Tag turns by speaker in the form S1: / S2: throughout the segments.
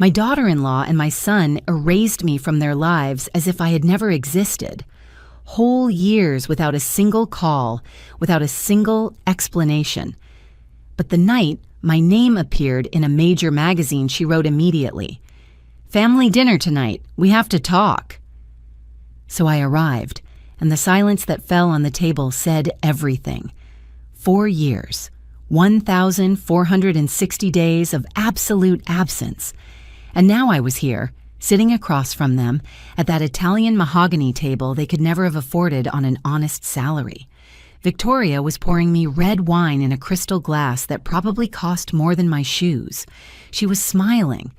S1: My daughter-in-law and my son erased me from their lives as if I had never existed. Whole years without a single call, without a single explanation. But the night my name appeared in a major magazine, she wrote immediately, "Family dinner tonight. We have to talk." So I arrived, and the silence that fell on the table said everything. 4 years, 1,460 days of absolute absence. And now I was here, sitting across from them, at that Italian mahogany table they could never have afforded on an honest salary. Victoria was pouring me red wine in a crystal glass that probably cost more than my shoes. She was smiling.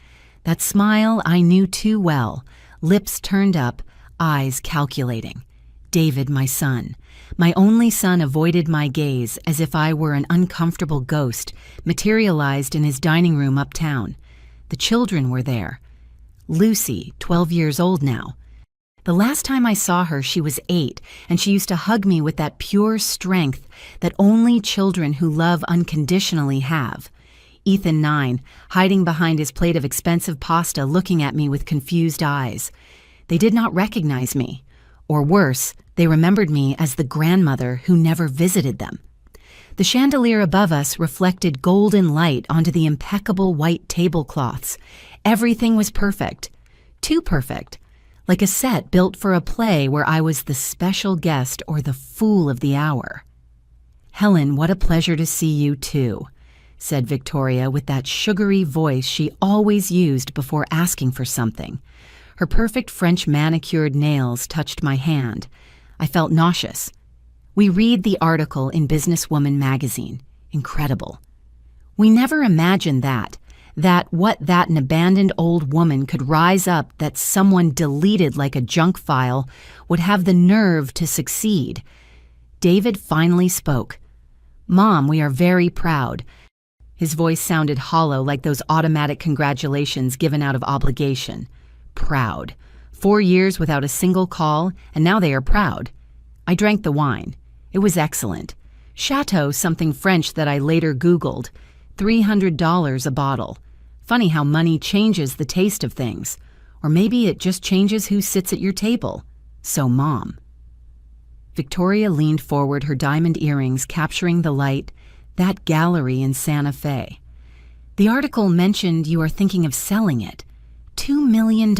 S1: That smile I knew too well, lips turned up, eyes calculating. David, my son. My only son avoided my gaze as if I were an uncomfortable ghost, materialized in his dining room uptown. The children were there. Lucy, 12 years old now. The last time I saw her, she was 8, and she used to hug me with that pure strength that only children who love unconditionally have. Ethan, 9, hiding behind his plate of expensive pasta, looking at me with confused eyes. They did not recognize me. Or worse, they remembered me as the grandmother who never visited them. The chandelier above us reflected golden light onto the impeccable white tablecloths. Everything was perfect. Too perfect. Like a set built for a play where I was the special guest or the fool of the hour. "Helen, what a pleasure to see you too," said Victoria with that sugary voice she always used before asking for something. Her perfect French manicured nails touched my hand. I felt nauseous. We read the article in Businesswoman magazine. Incredible. We never imagined that an abandoned old woman could rise up, that someone deleted like a junk file would have the nerve to succeed. David finally spoke. "Mom, we are very proud." His voice sounded hollow, like those automatic congratulations given out of obligation. Proud. 4 years without a single call, and now they are proud. I drank the wine. It was excellent. Chateau something French that I later Googled. $300 a bottle. Funny how money changes the taste of things. Or maybe it just changes who sits at your table. So, Mom. Victoria leaned forward, her diamond earrings capturing the light, that gallery in Santa Fe. "The article mentioned you are thinking of selling it. $2 million.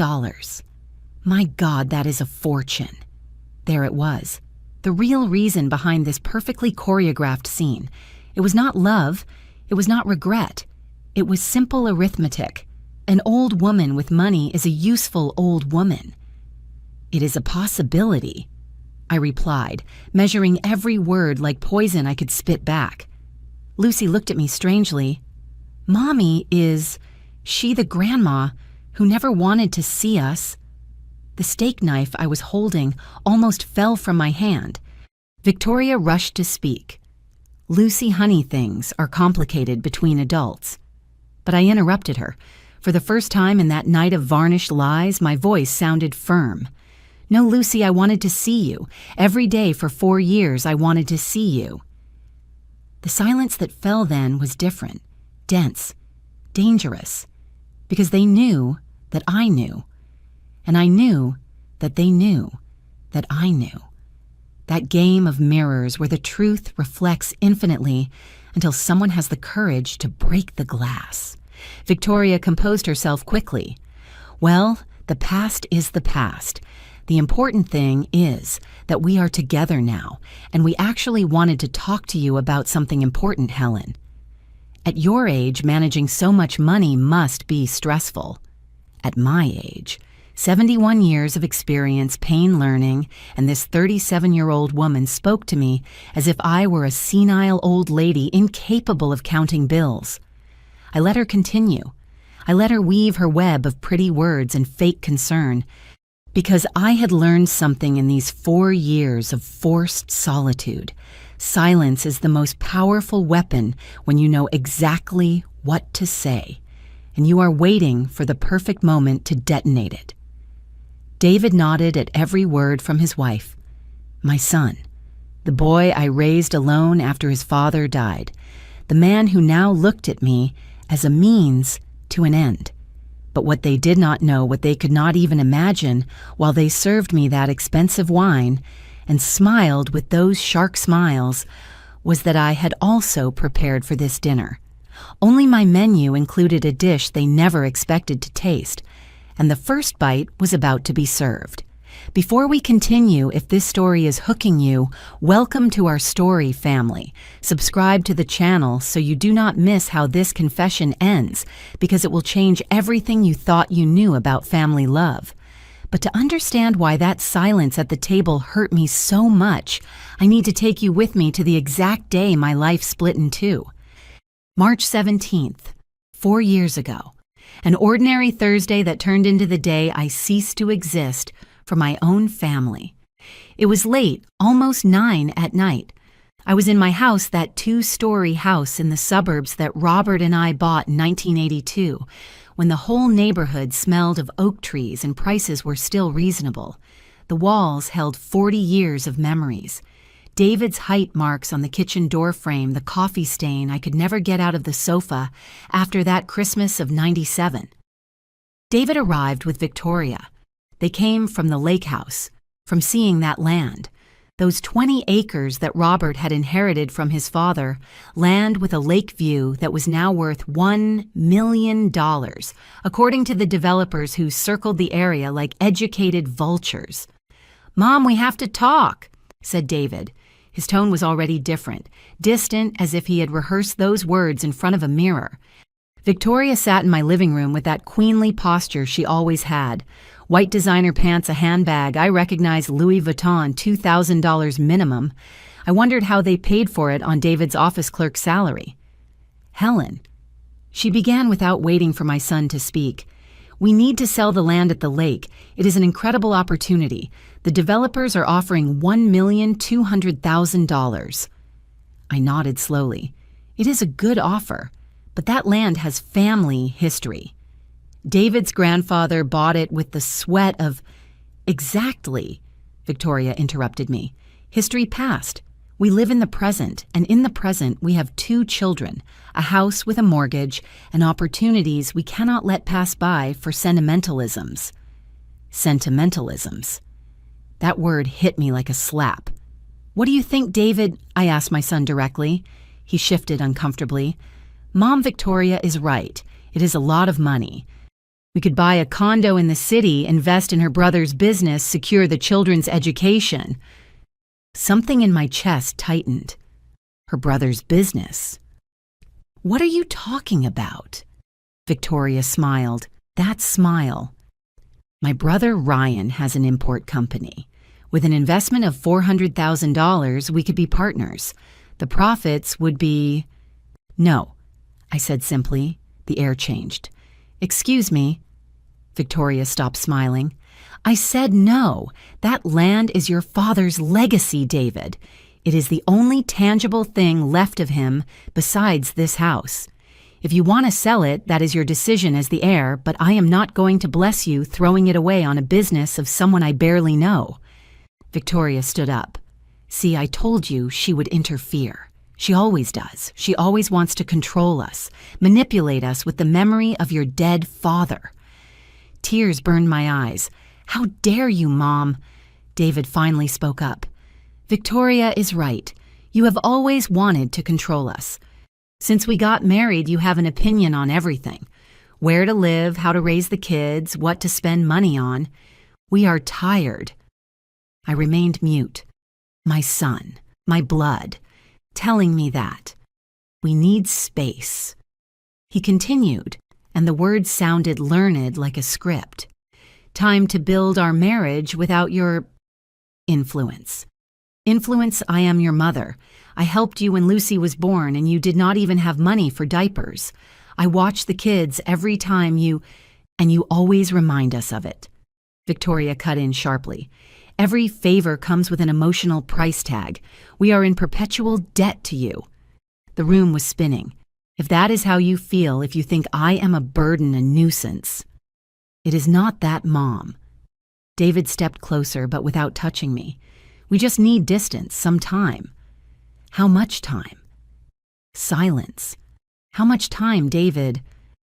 S1: My God, that is a fortune." There it was. The real reason behind this perfectly choreographed scene. It was not love. It was not regret. It was simple arithmetic. An old woman with money is a useful old woman. "It is a possibility," I replied, measuring every word like poison I could spit back. Lucy looked at me strangely. "Mommy is she the grandma who never wanted to see us?" The steak knife I was holding almost fell from my hand. Victoria rushed to speak. "Lucy, honey, things are complicated between adults." But I interrupted her. For the first time in that night of varnished lies, my voice sounded firm. "No, Lucy, I wanted to see you. Every day for 4 years I wanted to see you." The silence that fell then was different, dense, dangerous, because they knew that I knew, and I knew that they knew that I knew. That game of mirrors where the truth reflects infinitely until someone has the courage to break the glass. Victoria composed herself quickly. "Well, the past is the past. The important thing is that we are together now, and we actually wanted to talk to you about something important, Helen. At your age, managing so much money must be stressful. At my age, 71 years of experience, pain learning, and this 37-year-old woman spoke to me as if I were a senile old lady incapable of counting bills. I let her continue. I let her weave her web of pretty words and fake concern, because I had learned something in these 4 years of forced solitude. Silence is the most powerful weapon when you know exactly what to say, and you are waiting for the perfect moment to detonate it. David nodded at every word from his wife. My son, the boy I raised alone after his father died, the man who now looked at me as a means to an end. But what they did not know, what they could not even imagine, while they served me that expensive wine and smiled with those shark smiles, was that I had also prepared for this dinner. Only my menu included a dish they never expected to taste, and the first bite was about to be served. Before we continue, if this story is hooking you, welcome to our story family. Subscribe to the channel so you do not miss how this confession ends, because it will change everything you thought you knew about family love. But to understand why that silence at the table hurt me so much, I need to take you with me to the exact day my life split in two. March 17th, 4 years ago. An ordinary Thursday that turned into the day I ceased to exist for my own family. It was late, almost 9 at night. I was in my house, that 2-story house in the suburbs that Robert and I bought in 1982, when the whole neighborhood smelled of oak trees and prices were still reasonable. The walls held 40 years of memories. David's height marks on the kitchen door frame, the coffee stain I could never get out of the sofa after that Christmas of '97. David arrived with Victoria. They came from the lake house, from seeing that land, those 20 acres that Robert had inherited from his father, land with a lake view that was now worth $1 million, according to the developers who circled the area like educated vultures. "Mom, we have to talk," said David. His tone was already different, distant, as if he had rehearsed those words in front of a mirror. Victoria sat in my living room with that queenly posture she always had. White designer pants, a handbag. I recognized Louis Vuitton, $2,000 minimum. I wondered how they paid for it on David's office clerk's salary. "Helen," she began without waiting for my son to speak. "We need to sell the land at the lake. It is an incredible opportunity. The developers are offering $1,200,000. I nodded slowly. It is a good offer, but that land has family history. David's grandfather bought it with the sweat of— "Exactly," Victoria interrupted me. "History past. We live in the present, and in the present we have 2 children, a house with a mortgage, and opportunities we cannot let pass by for sentimentalisms." Sentimentalisms. That word hit me like a slap. "What do you think, David?" I asked my son directly. He shifted uncomfortably. "Mom, Victoria is right. It is a lot of money. We could buy a condo in the city, invest in her brother's business, secure the children's education." Something in my chest tightened. Her brother's business. "What are you talking about?" Victoria smiled. That smile. "My brother Ryan has an import company. With an investment of $400,000, we could be partners. The profits would be—" "No," I said simply. The air changed. "Excuse me." Victoria stopped smiling. "I said no. That land is your father's legacy, David. It is the only tangible thing left of him besides this house. If you want to sell it, that is your decision as the heir, but I am not going to bless you throwing it away on a business of someone I barely know." Victoria stood up. "See, I told you she would interfere. She always does. She always wants to control us, manipulate us with the memory of your dead father." Tears burned my eyes. "How dare you, Mom?" David finally spoke up. "Victoria is right. You have always wanted to control us. Since we got married, you have an opinion on everything. Where to live, how to raise the kids, what to spend money on. We are tired." I remained mute. My son, my blood, telling me that. "We need space." He continued, and the words sounded learned like a script. "Time to build our marriage without your influence. Influence, I am your mother. I helped you when Lucy was born and you did not even have money for diapers. I watch the kids every time and you always remind us of it." Victoria cut in sharply. "Every favor comes with an emotional price tag. We are in perpetual debt to you." The room was spinning. "If that is how you feel, if you think I am a burden, a nuisance—" "It is not that, Mom." David stepped closer, but without touching me. "We just need distance, some time." "How much time?" Silence. "How much time, David?"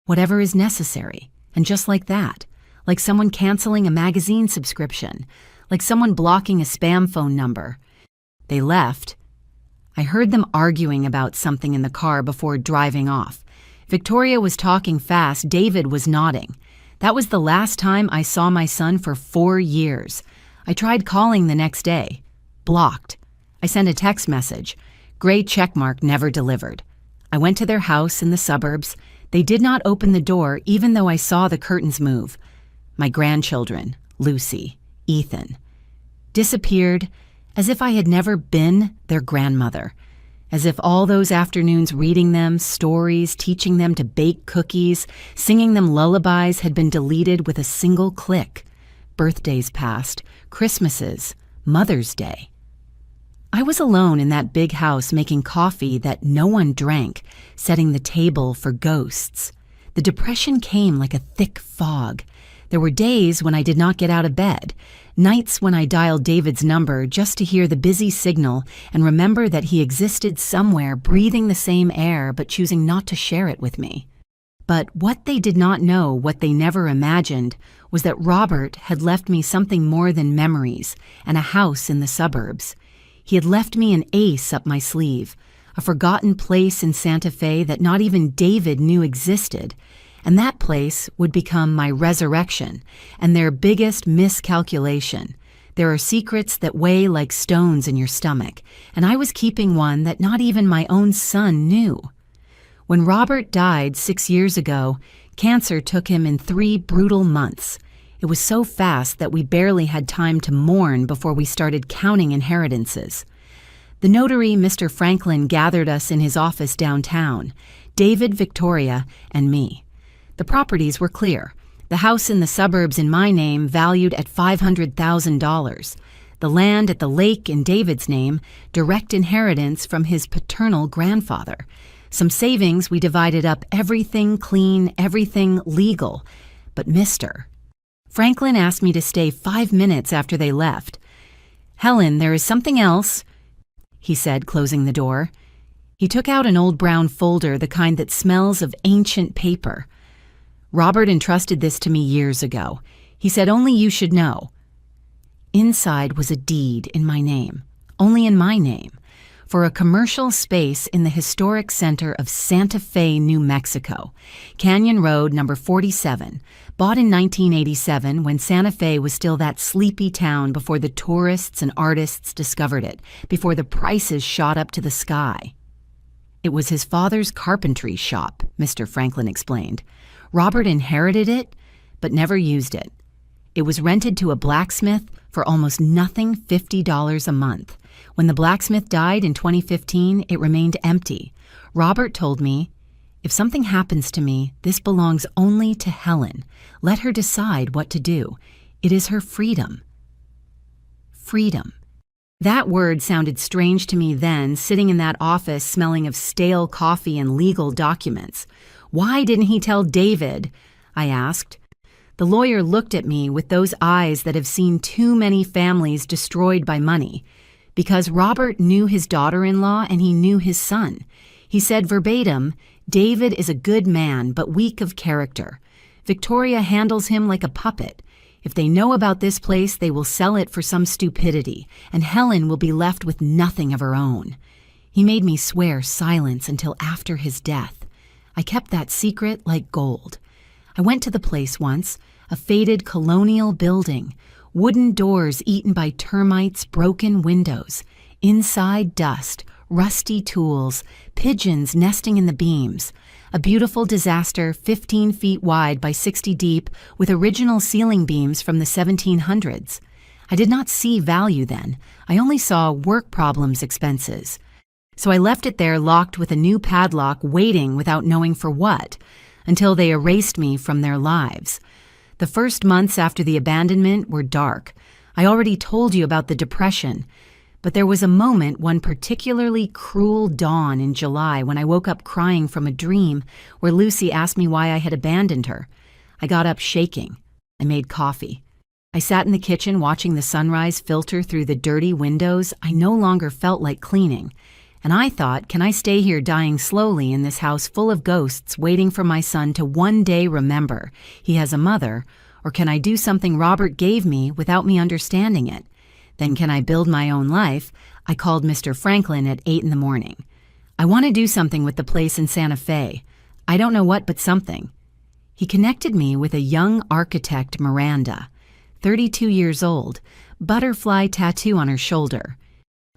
S1: "Whatever is necessary. And just like that, like someone canceling a magazine subscription, like someone blocking a spam phone number. They left. I heard them arguing about something in the car before driving off. Victoria was talking fast, David was nodding. That was the last time I saw my son for 4 years. I tried calling the next day. Blocked. I sent a text message. Gray checkmark never delivered. I went to their house in the suburbs. They did not open the door even though I saw the curtains move. My grandchildren, Lucy, Ethan, disappeared as if I had never been their grandmother. As if all those afternoons reading them stories, teaching them to bake cookies, singing them lullabies had been deleted with a single click. Birthdays passed, Christmases, Mother's Day. I was alone in that big house making coffee that no one drank, setting the table for ghosts. The depression came like a thick fog. There were days when I did not get out of bed, nights when I dialed David's number just to hear the busy signal and remember that he existed somewhere breathing the same air but choosing not to share it with me. But what they did not know, what they never imagined, was that Robert had left me something more than memories and a house in the suburbs. He had left me an ace up my sleeve, a forgotten place in Santa Fe that not even David knew existed, and that place would become my resurrection and their biggest miscalculation. There are secrets that weigh like stones in your stomach, and I was keeping one that not even my own son knew. When Robert died 6 years ago, cancer took him in 3 brutal months. It was so fast that we barely had time to mourn before we started counting inheritances. The notary, Mr. Franklin, gathered us in his office downtown, David, Victoria, and me. The properties were clear. The house in the suburbs in my name valued at $500,000. The land at the lake in David's name, direct inheritance from his paternal grandfather. Some savings we divided up, everything clean, everything legal. But Mr. Franklin asked me to stay 5 minutes after they left. "Helen, there is something else," he said, closing the door. He took out an old brown folder, the kind that smells of ancient paper. "Robert entrusted this to me years ago. He said only you should know." Inside was a deed in my name, only in my name, for a commercial space in the historic center of Santa Fe, New Mexico, Canyon Road, number 47, bought in 1987 when Santa Fe was still that sleepy town before the tourists and artists discovered it, before the prices shot up to the sky. It was his father's carpentry shop, Mr. Franklin explained. Robert inherited it, but never used it. It was rented to a blacksmith for almost nothing, $50 a month. When the blacksmith died in 2015, it remained empty. Robert told me, "If something happens to me, this belongs only to Helen. Let her decide what to do. It is her freedom." Freedom. That word sounded strange to me then, sitting in that office smelling of stale coffee and legal documents. "Why didn't he tell David?" I asked. The lawyer looked at me with those eyes that have seen too many families destroyed by money. Because Robert knew his daughter-in-law and he knew his son. He said verbatim, "David is a good man, but weak of character. Victoria handles him like a puppet. If they know about this place, they will sell it for some stupidity, and Helen will be left with nothing of her own." He made me swear silence until after his death. I kept that secret like gold. I went to the place once, a faded colonial building, wooden doors eaten by termites, broken windows, inside dust, rusty tools, pigeons nesting in the beams, a beautiful disaster 15 feet wide by 60 deep with original ceiling beams from the 1700s. I did not see value then. I only saw work problems expenses. So I left it there locked with a new padlock, waiting without knowing for what, until they erased me from their lives. The first months after the abandonment were dark. I already told you about the depression, but there was a moment, one particularly cruel dawn in July, when I woke up crying from a dream where Lucy asked me why I had abandoned her. I got up shaking. I made coffee. I sat in the kitchen watching the sunrise filter through the dirty windows. I no longer felt like cleaning. And I thought, can I stay here dying slowly in this house full of ghosts waiting for my son to one day remember he has a mother, or can I do something Robert gave me without me understanding it? Then can I build my own life? I called Mr. Franklin at 8 in the morning. I want to do something with the place in Santa Fe. I don't know what, but something. He connected me with a young architect, Miranda, 32 years old, butterfly tattoo on her shoulder.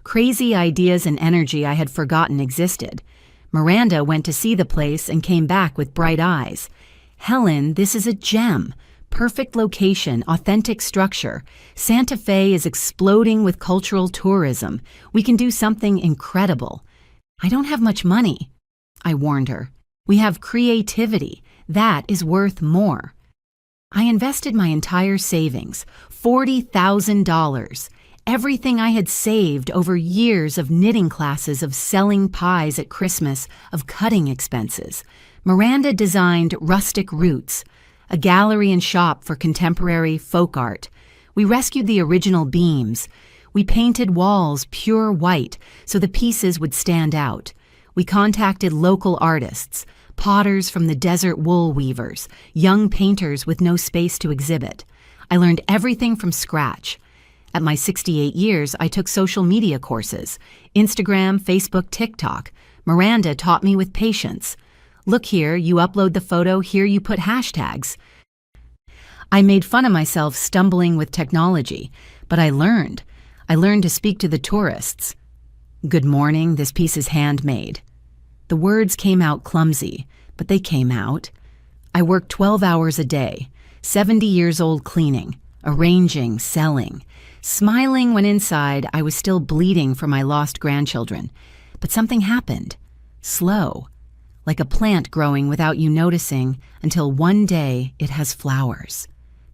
S1: Crazy ideas and energy I had forgotten existed. Miranda went to see the place and came back with bright eyes. Helen, this is a gem. Perfect location, authentic structure. Santa Fe is exploding with cultural tourism. We can do something incredible. I don't have much money, I warned her. We have creativity. That is worth more. I invested my entire savings, $40,000. Everything I had saved over years of knitting classes, of selling pies at Christmas, of cutting expenses. Miranda designed Rustic Roots, a gallery and shop for contemporary folk art. We rescued the original beams. We painted walls pure white so the pieces would stand out. We contacted local artists, potters from the desert wool weavers, young painters with no space to exhibit. I learned everything from scratch. At my 68 years, I took social media courses, Instagram, Facebook, TikTok. Miranda taught me with patience. Look here, you upload the photo, here you put hashtags. I made fun of myself stumbling with technology, but I learned. I learned to speak to the tourists. Good morning, this piece is handmade. The words came out clumsy, but they came out. I worked 12 hours a day, 70 years old cleaning, arranging, selling, smiling when inside I was still bleeding for my lost grandchildren. But something happened, slow, like a plant growing without you noticing until one day it has flowers.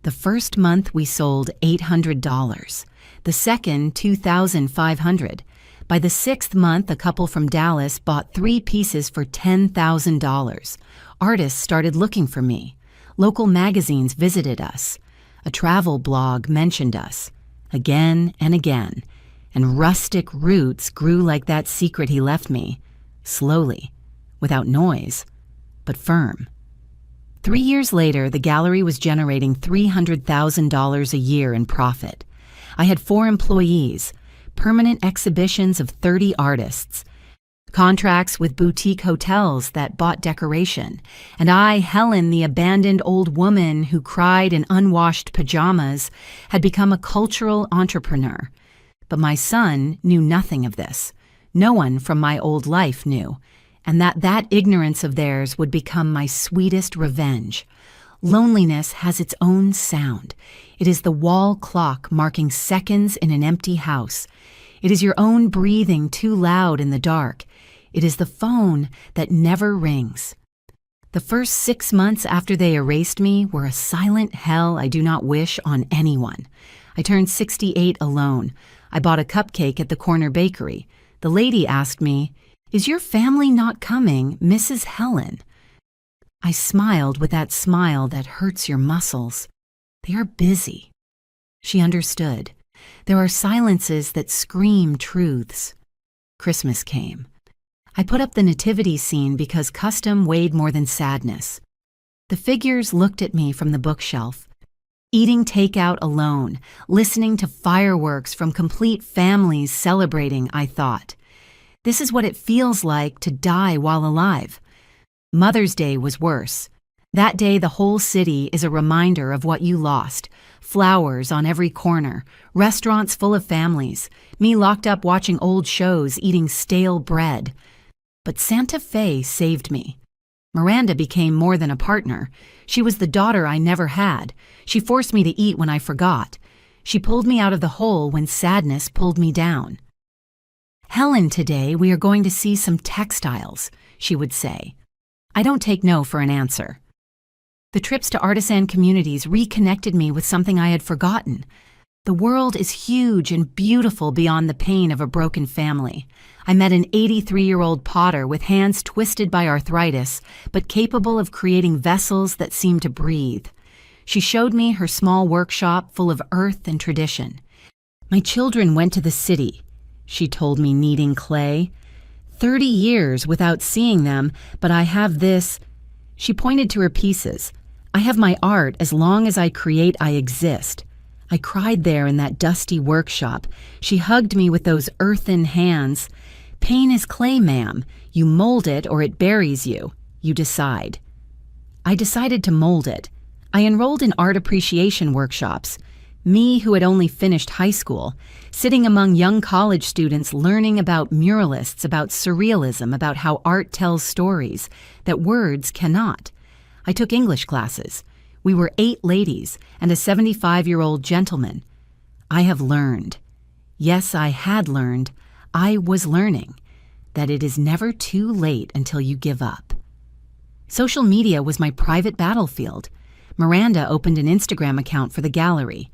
S1: The first month we sold $800, the second $2,500. By the 6th month, a couple from Dallas bought 3 pieces for $10,000. Artists started looking for me. Local magazines visited us. A travel blog mentioned us. Again and again. And Rustic Roots grew like that secret he left me. Slowly, without noise, but firm. 3 years later, the gallery was generating $300,000 a year in profit. I had 4 employees, permanent exhibitions of 30 artists, contracts with boutique hotels that bought decoration, and I, Helen, the abandoned old woman who cried in unwashed pajamas, had become a cultural entrepreneur. But my son knew nothing of this. No one from my old life knew, and that ignorance of theirs would become my sweetest revenge. Loneliness has its own sound. It is the wall clock marking seconds in an empty house. It is your own breathing too loud in the dark. It is the phone that never rings. The first 6 months after they erased me were a silent hell I do not wish on anyone. I turned 68 alone. I bought a cupcake at the corner bakery. The lady asked me, "Is your family not coming, Mrs. Helen?" I smiled with that smile that hurts your muscles. They are busy. She understood. There are silences that scream truths. Christmas came. I put up the nativity scene because custom weighed more than sadness. The figures looked at me from the bookshelf, eating takeout alone, listening to fireworks from complete families celebrating, I thought. This is what it feels like to die while alive. Mother's Day was worse. That day, the whole city is a reminder of what you lost. Flowers on every corner, restaurants full of families, me locked up watching old shows, eating stale bread. But Santa Fe saved me. Miranda became more than a partner. She was the daughter I never had. She forced me to eat when I forgot. She pulled me out of the hole when sadness pulled me down. "Helen, today we are going to see some textiles," she would say. I don't take no for an answer. The trips to artisan communities reconnected me with something I had forgotten. The world is huge and beautiful beyond the pain of a broken family. I met an 83-year-old potter with hands twisted by arthritis, but capable of creating vessels that seem to breathe. She showed me her small workshop full of earth and tradition. "My children went to the city," she told me, kneading clay. 30 years without seeing them, but I have this." She pointed to her pieces. "I have my art. As long as I create, I exist." I cried there in that dusty workshop. She hugged me with those earthen hands. "Pain is clay, ma'am. You mold it or it buries you. You decide." I decided to mold it. I enrolled in art appreciation workshops. Me, who had only finished high school, sitting among young college students learning about muralists, about surrealism, about how art tells stories that words cannot. I took English classes. We were 8 ladies and a 75-year-old gentleman. I have learned. Yes, I had learned. I was learning that it is never too late until you give up. Social media was my private battlefield. Miranda opened an Instagram account for the gallery.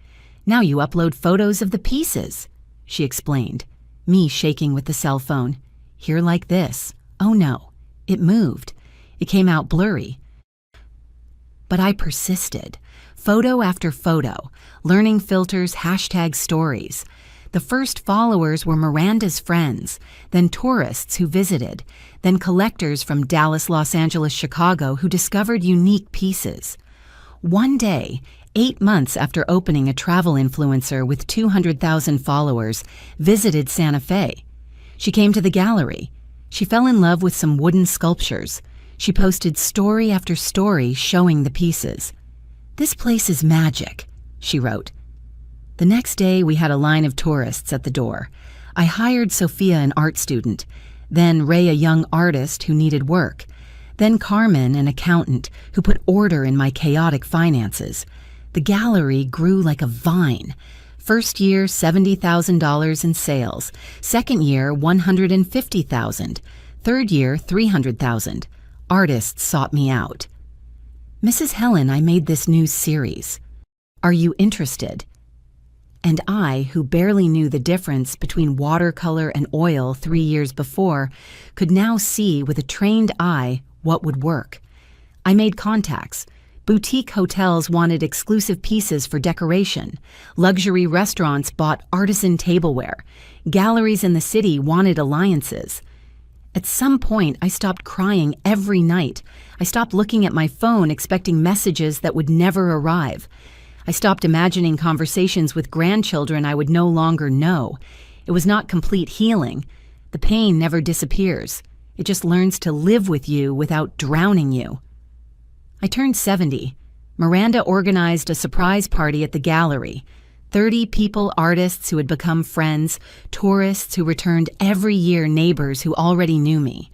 S1: "Now you upload photos of the pieces," she explained, me shaking with the cell phone. "Here like this. Oh no, it moved. It came out blurry." But I persisted. Photo after photo, learning filters, hashtag stories. The first followers were Miranda's friends, then tourists who visited, then collectors from Dallas, Los Angeles, Chicago who discovered unique pieces. One day, 8 months after opening, a travel influencer with 200,000 followers visited Santa Fe. She came to the gallery. She fell in love with some wooden sculptures. She posted story after story showing the pieces. "This place is magic," she wrote. The next day, we had a line of tourists at the door. I hired Sophia, an art student, then Ray, a young artist who needed work, then Carmen, an accountant who put order in my chaotic finances. The gallery grew like a vine. First year, $70,000 in sales. Second year, $150,000. Third year, $300,000. Artists sought me out. "Mrs. Helen, I made this new series. Are you interested?" And I, who barely knew the difference between watercolor and oil 3 years before, could now see with a trained eye what would work. I made contacts. Boutique hotels wanted exclusive pieces for decoration. Luxury restaurants bought artisan tableware. Galleries in the city wanted alliances. At some point, I stopped crying every night. I stopped looking at my phone expecting messages that would never arrive. I stopped imagining conversations with grandchildren I would no longer know. It was not complete healing. The pain never disappears. It just learns to live with you without drowning you. I turned 70. Miranda organized a surprise party at the gallery. 30 people, artists who had become friends, tourists who returned every year, neighbors who already knew me.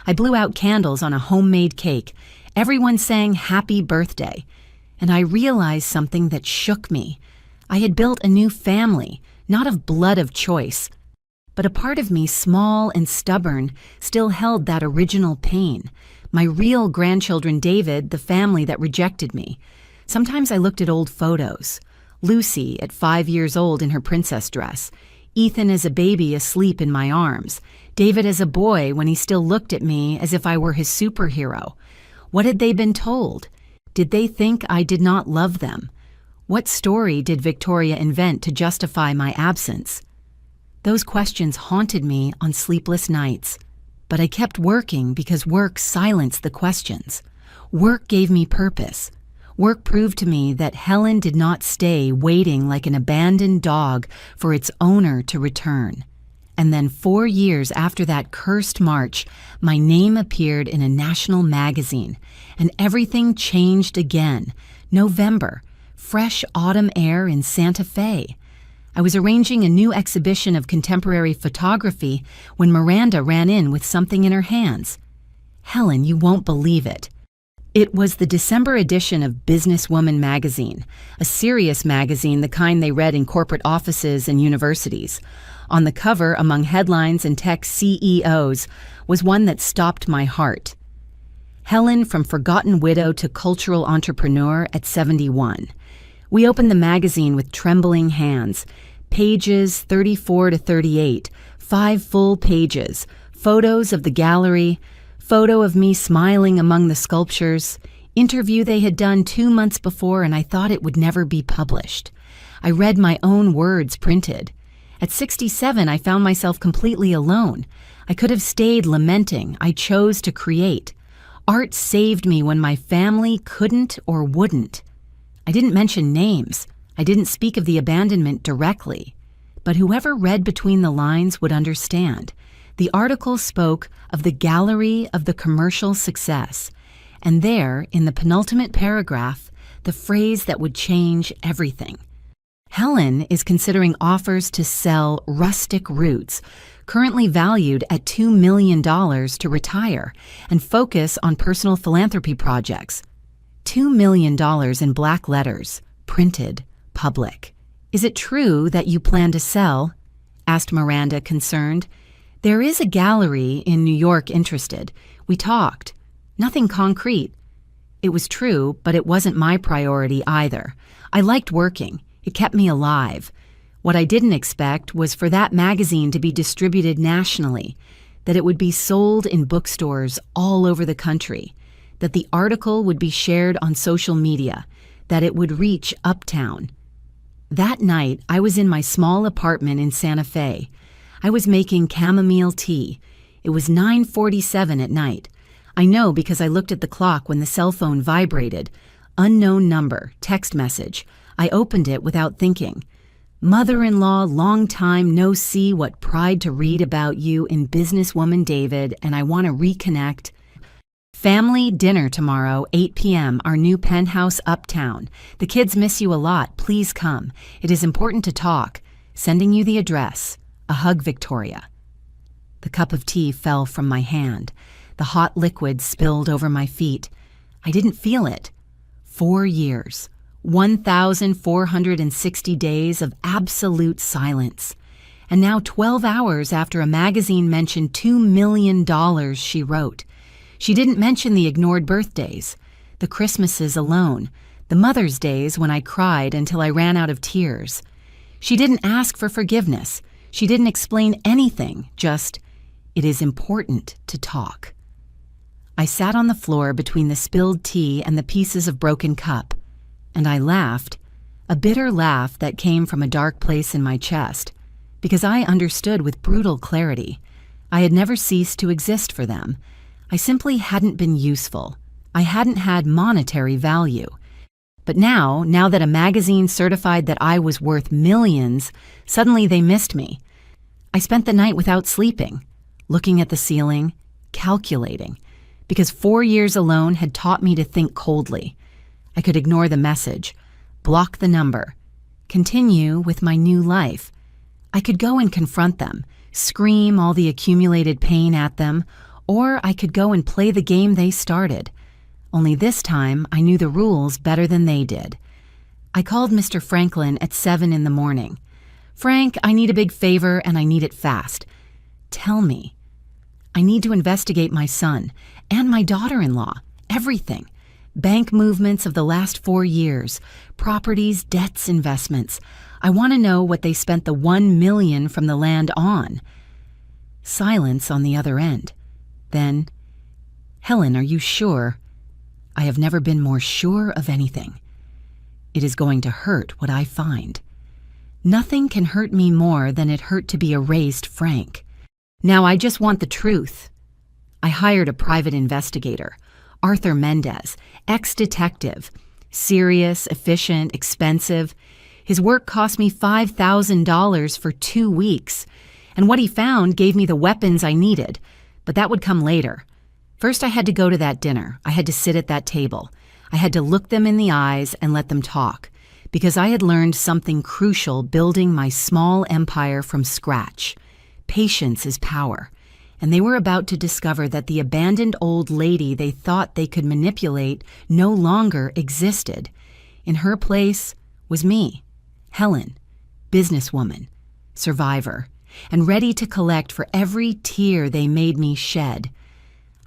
S1: I blew out candles on a homemade cake. Everyone sang happy birthday. And I realized something that shook me. I had built a new family, not of blood of choice. But a part of me, small and stubborn, still held that original pain. My real grandchildren, David, the family that rejected me. Sometimes I looked at old photos. Lucy, at 5 years old in her princess dress. Ethan as a baby asleep in my arms. David as a boy when he still looked at me as if I were his superhero. What had they been told? Did they think I did not love them? What story did Victoria invent to justify my absence? Those questions haunted me on sleepless nights. But I kept working because work silenced the questions. Work gave me purpose. Work proved to me that Helen did not stay waiting like an abandoned dog for its owner to return. And then 4 years after that cursed march, my name appeared in a national magazine, and everything changed again. November, fresh autumn air in Santa Fe. I was arranging a new exhibition of contemporary photography when Miranda ran in with something in her hands. "Helen, you won't believe it." It was the December edition of Businesswoman magazine, a serious magazine, the kind they read in corporate offices and universities. On the cover, among headlines and tech CEOs, was one that stopped my heart. Helen, from forgotten widow to cultural entrepreneur at 71. We opened the magazine with trembling hands. Pages 34 to 38, 5 full pages, photos of the gallery, photo of me smiling among the sculptures, interview they had done 2 months before, and I thought it would never be published. I read my own words printed. At 67, I found myself completely alone. I could have stayed lamenting. I chose to create. Art saved me when my family couldn't or wouldn't. I didn't mention names. I didn't speak of the abandonment directly. But whoever read between the lines would understand. The article spoke of the gallery of the commercial success. And there, in the penultimate paragraph, the phrase that would change everything. Helen is considering offers to sell rustic roots, currently valued at $2 million, to retire and focus on personal philanthropy projects. $2 million in black letters, printed, public. "Is it true that you plan to sell?" asked Miranda, concerned. "There is a gallery in New York interested. We talked. Nothing concrete." It was true, but it wasn't my priority either. I liked working. It kept me alive. What I didn't expect was for that magazine to be distributed nationally, that it would be sold in bookstores all over the country, that the article would be shared on social media, that it would reach uptown. That night, I was in my small apartment in Santa Fe. I was making chamomile tea. It was 9:47 at night. I know because I looked at the clock when the cell phone vibrated. Unknown number, text message. I opened it without thinking. "Mother-in-law, long time no see. What pride to read about you in Businesswoman David, and I want to reconnect. Family dinner tomorrow, 8 p.m., our new penthouse uptown. The kids miss you a lot. Please come. It is important to talk. Sending you the address. A hug, Victoria." The cup of tea fell from my hand. The hot liquid spilled over my feet. I didn't feel it. 4 years. 1,460 days of absolute silence. And now 12 hours after a magazine mentioned $2 million, she wrote. She didn't mention the ignored birthdays, the Christmases alone, the Mother's Days when I cried until I ran out of tears. She didn't ask for forgiveness. She didn't explain anything, just, "It is important to talk." I sat on the floor between the spilled tea and the pieces of broken cup, and I laughed, a bitter laugh that came from a dark place in my chest, because I understood with brutal clarity. I had never ceased to exist for them. I simply hadn't been useful. I hadn't had monetary value. But now that a magazine certified that I was worth millions, suddenly they missed me. I spent the night without sleeping, looking at the ceiling, calculating, because 4 years alone had taught me to think coldly. I could ignore the message, block the number, continue with my new life. I could go and confront them, scream all the accumulated pain at them, or I could go and play the game they started. Only this time, I knew the rules better than they did. I called Mr. Franklin at 7 in the morning. "Frank, I need a big favor and I need it fast. Tell me. I need to investigate my son and my daughter-in-law, everything. Bank movements of the last 4 years, properties, debts, investments. I want to know what they spent the $1 million from the land on." Silence on the other end. Then, "Helen, are you sure?" "I have never been more sure of anything. It is going to hurt what I find. Nothing can hurt me more than it hurt to be erased, Frank. Now I just want the truth." I hired a private investigator, Arthur Mendez, ex-detective, serious, efficient, expensive. His work cost me $5,000 for 2 weeks, and what he found gave me the weapons I needed, but that would come later. First, I had to go to that dinner. I had to sit at that table. I had to look them in the eyes and let them talk, because I had learned something crucial building my small empire from scratch. Patience is power, and they were about to discover that the abandoned old lady they thought they could manipulate no longer existed. In her place was me, Helen, businesswoman, survivor, and ready to collect for every tear they made me shed.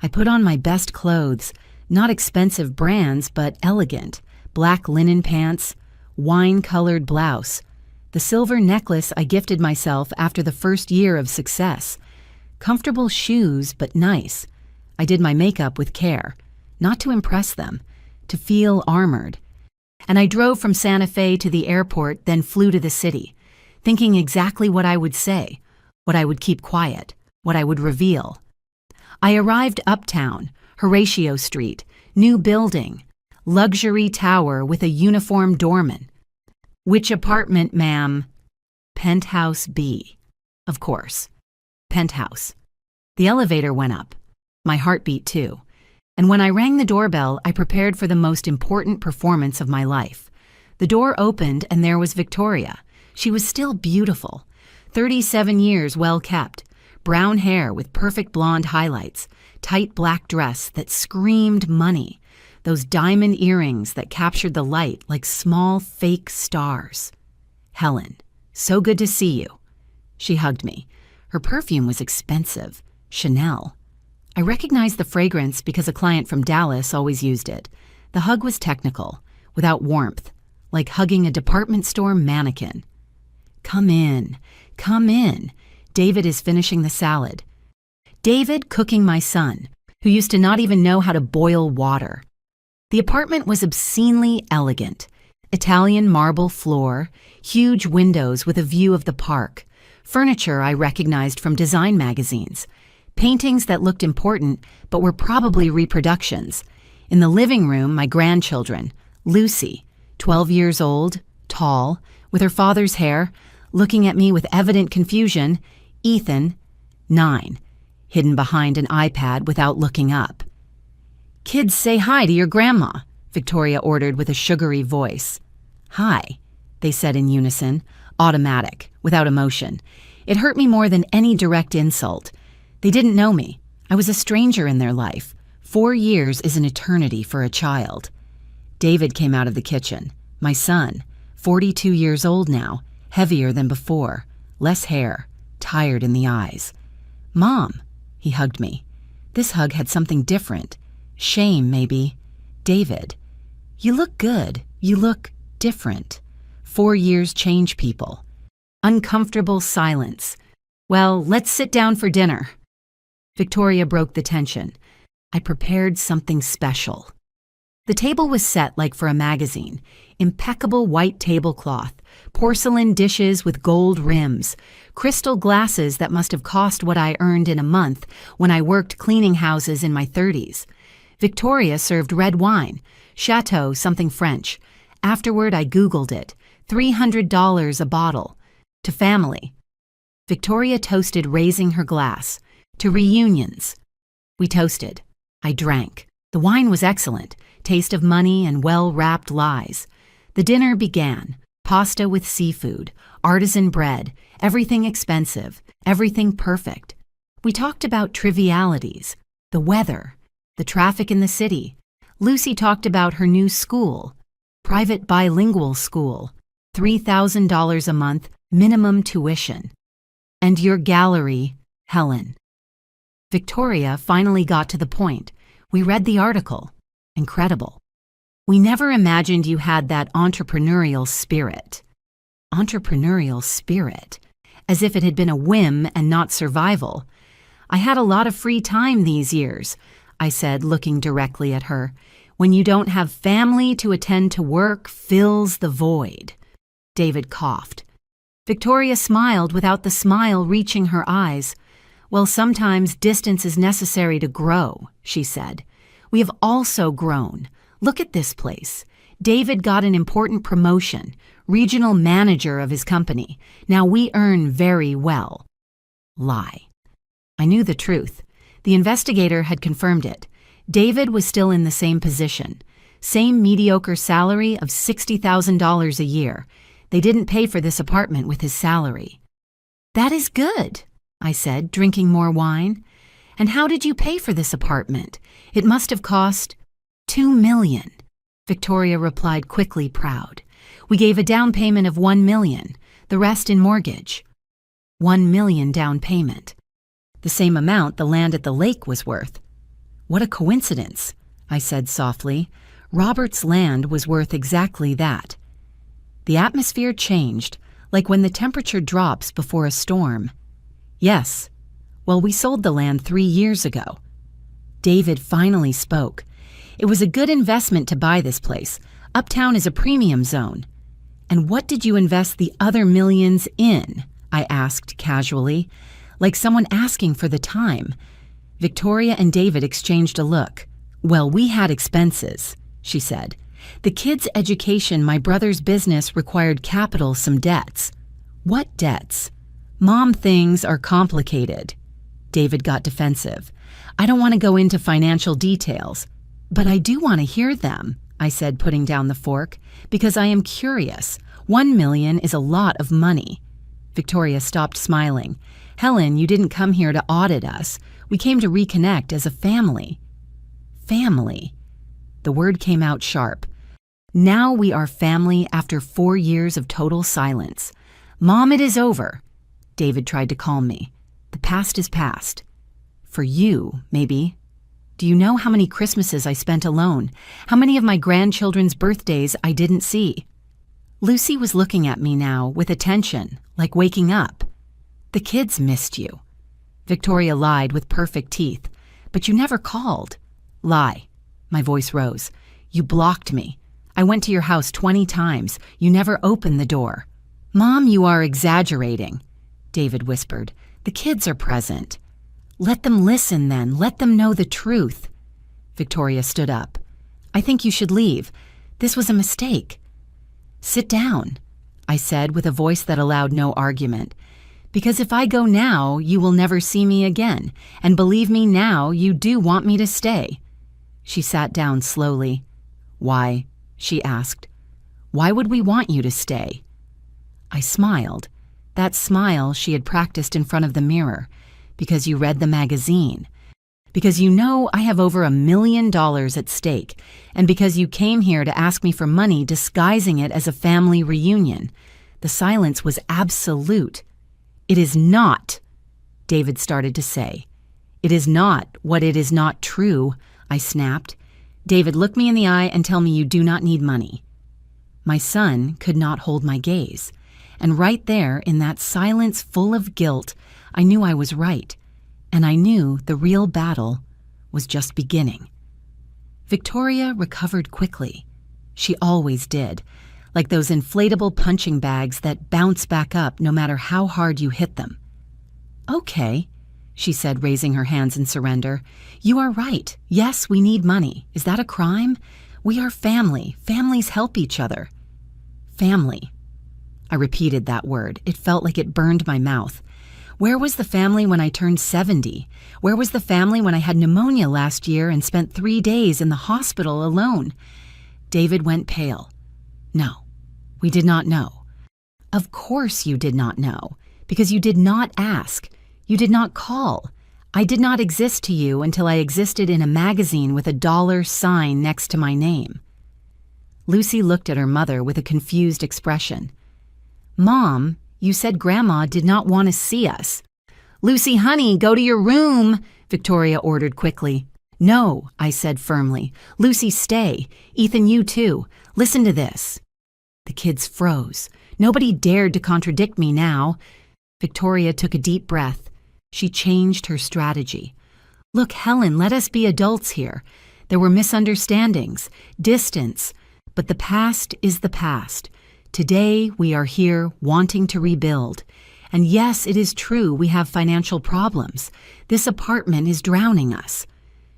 S1: I put on my best clothes, not expensive brands, but elegant, black linen pants, wine-colored blouse, the silver necklace I gifted myself after the first year of success, comfortable shoes, but nice. I did my makeup with care, not to impress them, to feel armored. And I drove from Santa Fe to the airport, then flew to the city, thinking exactly what I would say, what I would keep quiet, what I would reveal. I arrived uptown, Horatio Street, new building, luxury tower with a uniformed doorman. Which apartment, ma'am? Penthouse B. Of course. Penthouse. The elevator went up. My heart beat too. And when I rang the doorbell, I prepared for the most important performance of my life. The door opened and there was Victoria. She was still beautiful. 37 years well kept. Brown hair with perfect blonde highlights. Tight black dress that screamed money. Those diamond earrings that captured the light like small fake stars. Helen, so good to see you. She hugged me. Her perfume was expensive. Chanel. I recognized the fragrance because a client from Dallas always used it. The hug was technical, without warmth, like hugging a department store mannequin. Come in, come in. David is finishing the salad. David cooking my son, who used to not even know how to boil water. The apartment was obscenely elegant. Italian marble floor, huge windows with a view of the park. Furniture I recognized from design magazines. Paintings that looked important but were probably reproductions. In the living room, my grandchildren, Lucy, 12 years old, tall, with her father's hair, looking at me with evident confusion, Ethan, 9, hidden behind an iPad without looking up. Kids, say hi to your grandma, Victoria ordered with a sugary voice. Hi, they said in unison, automatic, without emotion. It hurt me more than any direct insult. They didn't know me. I was a stranger in their life. 4 years is an eternity for a child. David came out of the kitchen. My son, 42 years old now, heavier than before, less hair, tired in the eyes. Mom, he hugged me. This hug had something different. Shame, maybe. David, you look good. You look different. 4 years change people. Uncomfortable silence. Well, let's sit down for dinner. Victoria broke the tension. I prepared something special. The table was set like for a magazine. Impeccable white tablecloth, porcelain dishes with gold rims, crystal glasses that must have cost what I earned in a month when I worked cleaning houses in my 30s. Victoria served red wine, Chateau something French. Afterward, I Googled it. $300 a bottle. To family. Victoria toasted, raising her glass. To reunions. We toasted. I drank. The wine was excellent. Taste of money and well-wrapped lies. The dinner began. Pasta with seafood, artisan bread, everything expensive, everything perfect. We talked about trivialities, the weather, the traffic in the city. Lucy talked about her new school, private bilingual school, $3,000 a month, minimum tuition. And your gallery, Helen. Victoria finally got to the point. We read the article. Incredible. We never imagined you had that entrepreneurial spirit. Entrepreneurial spirit. As if it had been a whim and not survival. I had a lot of free time these years, I said, looking directly at her. When you don't have family to attend to, work fills the void. David coughed. Victoria smiled without the smile reaching her eyes. Well, sometimes distance is necessary to grow, she said. We have also grown. Look at this place. David got an important promotion, regional manager of his company. Now we earn very well. Lie. I knew the truth. The investigator had confirmed it. David was still in the same position. Same mediocre salary of $60,000 a year. They didn't pay for this apartment with his salary. That is good, I said, drinking more wine. And how did you pay for this apartment? It must have cost $2 million. Victoria replied quickly, proud. We gave a down payment of $1 million, the rest in mortgage. $1 million down payment. The same amount the land at the lake was worth. What a coincidence, I said softly. Robert's land was worth exactly that. The atmosphere changed, like when the temperature drops before a storm. Yes. Well, we sold the land 3 years ago. David finally spoke. It was a good investment to buy this place. Uptown is a premium zone. And what did you invest the other millions in? I asked casually. like someone asking for the time. Victoria and David exchanged a look. "Well, we had expenses," she said. "The kids' education, my brother's business required capital, some debts." "What debts?" "Mom, things are complicated." David got defensive. "I don't want to go into financial details." "But I do want to hear them," I said, putting down the fork, "because I am curious. $1 million is a lot of money." Victoria stopped smiling. "Helen, you didn't come here to audit us. We came to reconnect as a family." Family. The word came out sharp. Now we are family after 4 years of total silence. "Mom, it is over." David tried to calm me. "The past is past. For you, maybe. Do you know how many Christmases I spent alone? How many of my grandchildren's birthdays I didn't see?" Lucy was looking at me now with attention, like waking up. "The kids missed you." Victoria lied with perfect teeth. "But you never called." "Lie." My voice rose. "You blocked me. I went to your house 20 times. You never opened the door." "Mom, you are exaggerating," David whispered. "The kids are present." "Let them listen then. Let them know the truth." Victoria stood up. "I think you should leave. This was a mistake." "Sit down," I said with a voice that allowed no argument. "Because if I go now, you will never see me again. And believe me now, you do want me to stay." She sat down slowly. "Why?" she asked. "Why would we want you to stay?" I smiled. That smile she had practiced in front of the mirror. "Because you read the magazine. Because you know I have over $1 million at stake. And because you came here to ask me for money disguising it as a family reunion." The silence was absolute. "It is not," David started to say. "It is not what it is not true," I snapped. "David, look me in the eye and tell me you do not need money." My son could not hold my gaze. And right there, in that silence full of guilt, I knew I was right. And I knew the real battle was just beginning. Victoria recovered quickly. She always did, like those inflatable punching bags that bounce back up no matter how hard you hit them. "Okay," she said, raising her hands in surrender. "You are right. Yes, we need money. Is that a crime? We are family. Families help each other." Family. I repeated that word. It felt like it burned my mouth. Where was the family when I turned 70? Where was the family when I had pneumonia last year and spent 3 days in the hospital alone? David went pale. "No, we did not know." "Of course you did not know, because you did not ask. You did not call. I did not exist to you until I existed in a magazine with a dollar sign next to my name." Lucy looked at her mother with a confused expression. "Mom, you said Grandma did not want to see us." "Lucy, honey, go to your room," Victoria ordered quickly. "No," I said firmly. "Lucy, stay. Ethan, you too. Listen to this." The kids froze. Nobody dared to contradict me now. Victoria took a deep breath. She changed her strategy. "Look, Helen, let us be adults here. There were misunderstandings, distance, but the past is the past. Today, we are here wanting to rebuild. And yes, it is true we have financial problems. This apartment is drowning us."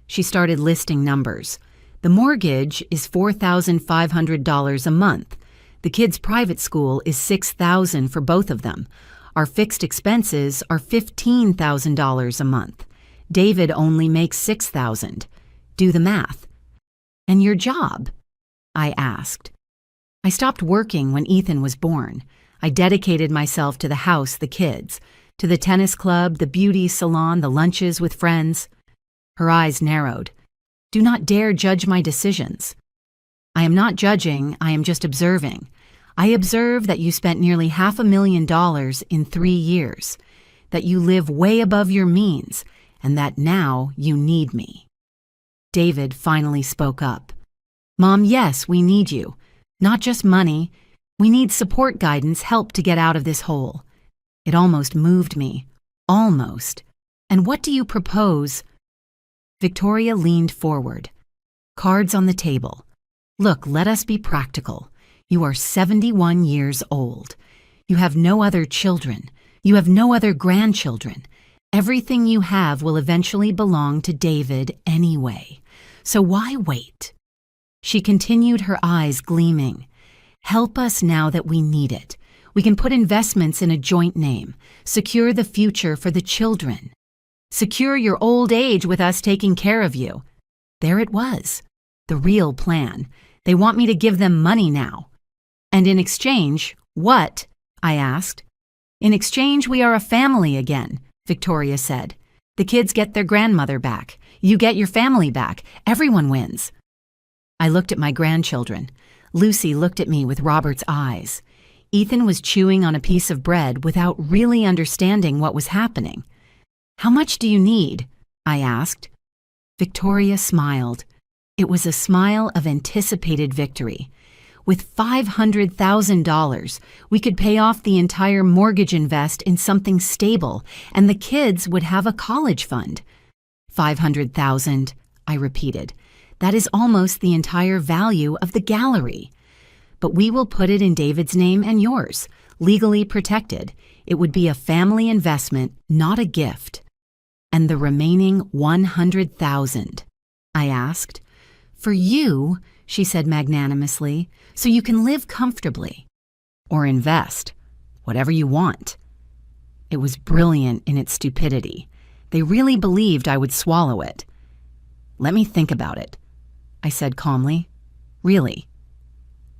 S1: She started listing numbers. "The mortgage is $4,500 a month. The kids' private school is $6,000 for both of them. Our fixed expenses are $15,000 a month. David only makes $6,000. Do the math." "And your job?" I asked. "I stopped working when Ethan was born. I dedicated myself to the house, the kids, to the tennis club, the beauty salon, the lunches with friends." Her eyes narrowed. "Do not dare judge my decisions." "I am not judging, I am just observing. I observe that you spent nearly $500,000 in 3 years, that you live way above your means, and that now you need me." David finally spoke up. "Mom, yes, we need you. Not just money. We need support, guidance, help to get out of this hole." It almost moved me. Almost. "And what do you propose?" Victoria leaned forward. Cards on the table. "Look, let us be practical. You are 71 years old. You have no other children. You have no other grandchildren. Everything you have will eventually belong to David anyway. So why wait? She continued, her eyes gleaming. Help us now that we need it. We can put investments in a joint name, secure the future for the children. Secure your old age with us taking care of you. There it was, the real plan. They want me to give them money now. And in exchange, what? I asked. In exchange, we are a family again, Victoria said. The kids get their grandmother back. You get your family back. Everyone wins. I looked at my grandchildren. Lucy looked at me with Robert's eyes. Ethan was chewing on a piece of bread without really understanding what was happening. How much do you need? I asked. Victoria smiled. It was a smile of anticipated victory. With $500,000, we could pay off the entire mortgage, invest in something stable, and the kids would have a college fund. 500,000, I repeated. That is almost the entire value of the gallery. But we will put it in David's name and yours, legally protected. It would be a family investment, not a gift. And the remaining 100,000? I asked. For you, she said magnanimously, so you can live comfortably. Or invest, whatever you want. It was brilliant in its stupidity. They really believed I would swallow it. Let me think about it, I said calmly. Really?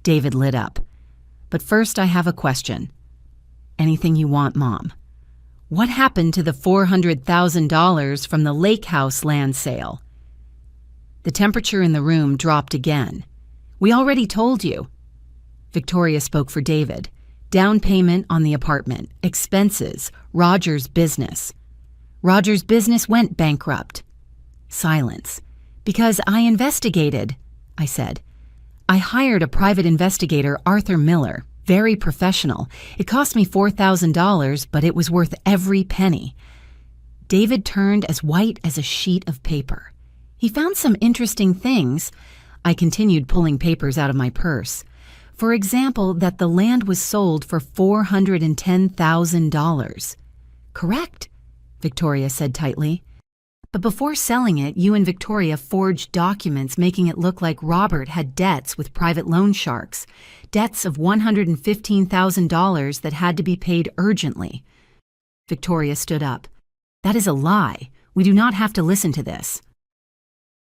S1: David lit up. But first I have a question. Anything you want, Mom. What happened to the $400,000 from the lake house land sale? The temperature in the room dropped again. We already told you. Victoria spoke for David. Down payment on the apartment, expenses, Roger's business. Roger's business went bankrupt. Silence. Because I investigated, I said. I hired a private investigator, Arthur Miller, very professional. It cost me $4,000, but it was worth every penny. David turned as white as a sheet of paper. He found some interesting things. I continued pulling papers out of my purse. For example, that the land was sold for $410,000. Correct, Victoria said tightly. But before selling it, you and Victoria forged documents making it look like Robert had debts with private loan sharks, debts of $115,000 that had to be paid urgently. Victoria stood up. That is a lie. We do not have to listen to this.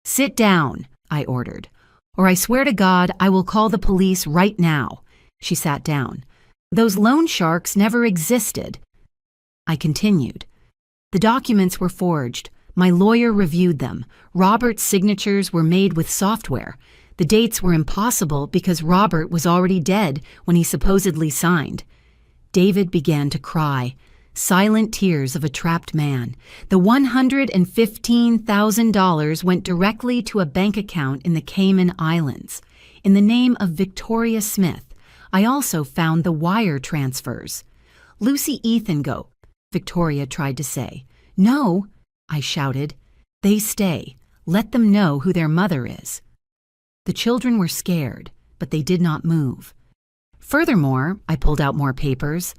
S1: Sit down, I ordered, or I swear to God I will call the police right now. She sat down. Those loan sharks never existed. I continued. The documents were forged. My lawyer reviewed them. Robert's signatures were made with software. The dates were impossible because Robert was already dead when he supposedly signed. David began to cry. Silent tears of a trapped man. The $115,000 went directly to a bank account in the Cayman Islands. In the name of Victoria Smith, I also found the wire transfers. Lucy Ethan go, Victoria tried to say. No, I shouted. They stay. Let them know who their mother is. The children were scared, but they did not move. Furthermore, I pulled out more papers.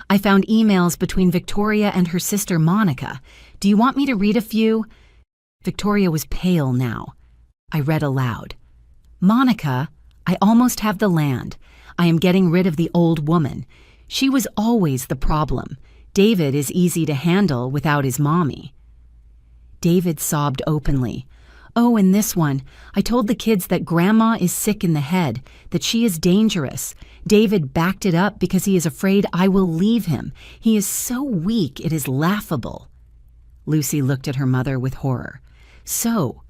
S1: I found emails between Victoria and her sister Monica. Do you want me to read a few? Victoria was pale now. I read aloud. Monica, I almost have the land. I am getting rid of the old woman. She was always the problem. David is easy to handle without his mommy. David sobbed openly. Oh, and this one. I told the kids that Grandma is sick in the head, that she is dangerous. David backed it up because he is afraid I will leave him. He is so weak, it is laughable. Lucy looked at her mother with horror. So,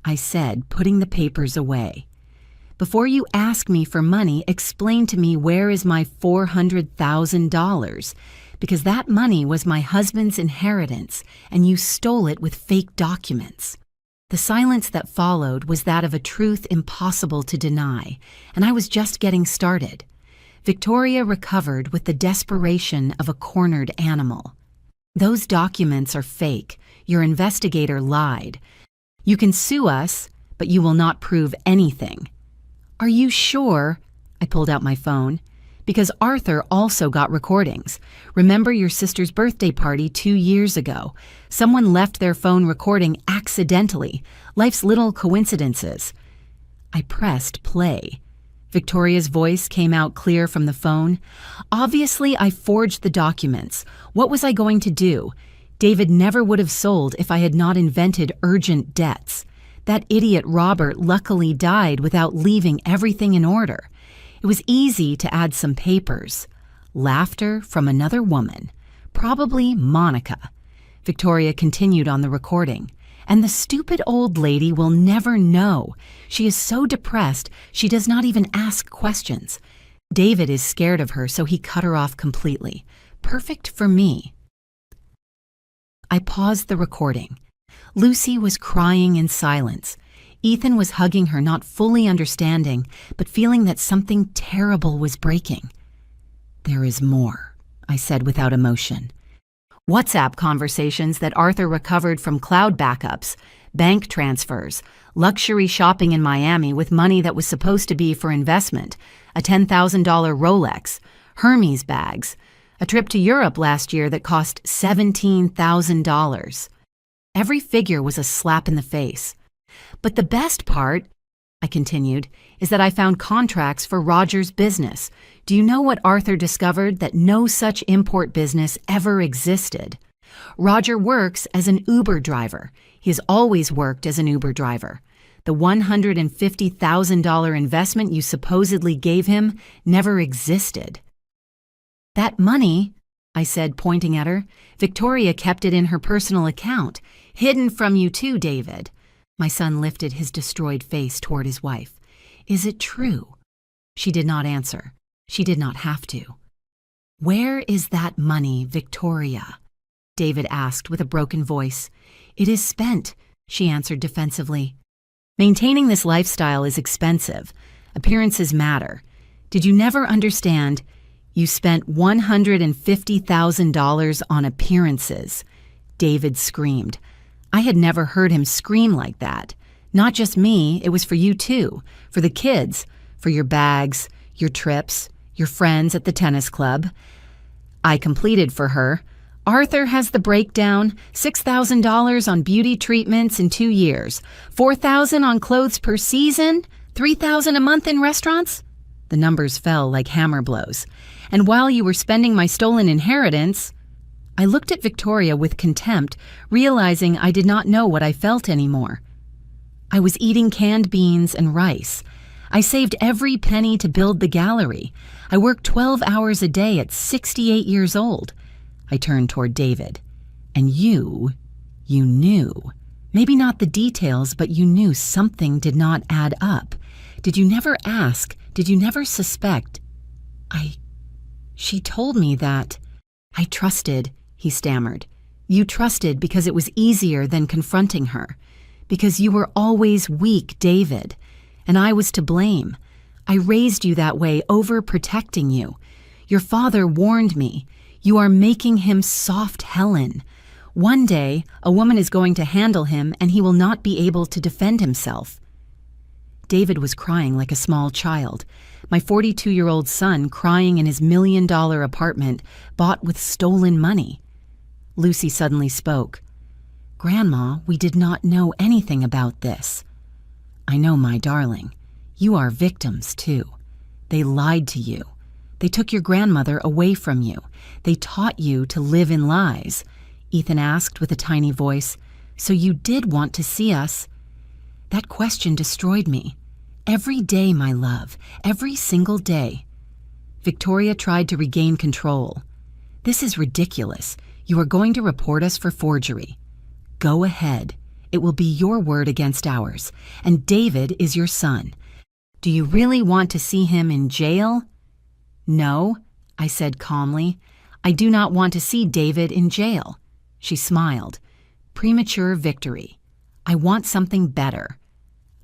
S1: I said, putting the papers away. Before you ask me for money, explain to me where is my $400,000, because that money was my husband's inheritance, and you stole it with fake documents. The silence that followed was that of a truth impossible to deny, and I was just getting started. Victoria recovered with the desperation of a cornered animal. Those documents are fake. Your investigator lied. You can sue us, but you will not prove anything. Are you sure? I pulled out my phone. Because Arthur also got recordings. Remember your sister's birthday party 2 years ago? Someone left their phone recording accidentally. Life's little coincidences. I pressed play. Victoria's voice came out clear from the phone. Obviously, I forged the documents. What was I going to do? David never would have sold if I had not invented urgent debts. That idiot Robert luckily died without leaving everything in order. It was easy to add some papers. Laughter from another woman, probably Monica. Victoria continued on the recording. And the stupid old lady will never know. She is so depressed, she does not even ask questions. David is scared of her, so he cut her off completely. Perfect for me. I paused the recording. Lucy was crying in silence. Ethan was hugging her, not fully understanding, but feeling that something terrible was breaking. There is more, I said without emotion. WhatsApp conversations that Arthur recovered from cloud backups, bank transfers, luxury shopping in Miami with money that was supposed to be for investment, a $10,000 Rolex, Hermes bags, a trip to Europe last year that cost $17,000. Every figure was a slap in the face. But the best part, I continued, is that I found contracts for Roger's business. Do you know what Arthur discovered? That no such import business ever existed. Roger works as an Uber driver. He has always worked as an Uber driver. The $150,000 investment you supposedly gave him never existed. That money, I said, pointing at her, Victoria kept it in her personal account. Hidden from you too, David. My son lifted his destroyed face toward his wife. Is it true? She did not answer. She did not have to. Where is that money, Victoria? David asked with a broken voice. It is spent, she answered defensively. Maintaining this lifestyle is expensive. Appearances matter. Did you never understand? You spent $150,000 on appearances. David screamed. I had never heard him scream like that. Not just me, it was for you too. For the kids, for your bags, your trips, your friends at the tennis club. I completed for her. Arthur has the breakdown, $6,000 on beauty treatments in 2 years, $4,000 on clothes per season, $3,000 a month in restaurants. The numbers fell like hammer blows. And while you were spending my stolen inheritance, I looked at Victoria with contempt, realizing I did not know what I felt anymore. I was eating canned beans and rice. I saved every penny to build the gallery. I worked 12 hours a day at 68 years old. I turned toward David. And you knew. Maybe not the details, but you knew something did not add up. Did you never ask? Did you never suspect? She told me that. I trusted, he stammered. You trusted because it was easier than confronting her. Because you were always weak, David. And I was to blame. I raised you that way, overprotecting you. Your father warned me. You are making him soft Helen. One day, a woman is going to handle him and he will not be able to defend himself. David was crying like a small child. My 42-year-old son crying in his $1 million apartment bought with stolen money. Lucy suddenly spoke. Grandma, we did not know anything about this. I know, my darling. You are victims, too. They lied to you. They took your grandmother away from you. They taught you to live in lies. Ethan asked with a tiny voice, so you did want to see us? That question destroyed me. Every day, my love, every single day. Victoria tried to regain control. This is ridiculous. You are going to report us for forgery. Go ahead. It will be your word against ours. And David is your son. Do you really want to see him in jail? No, I said calmly. I do not want to see David in jail. She smiled. Premature victory. I want something better.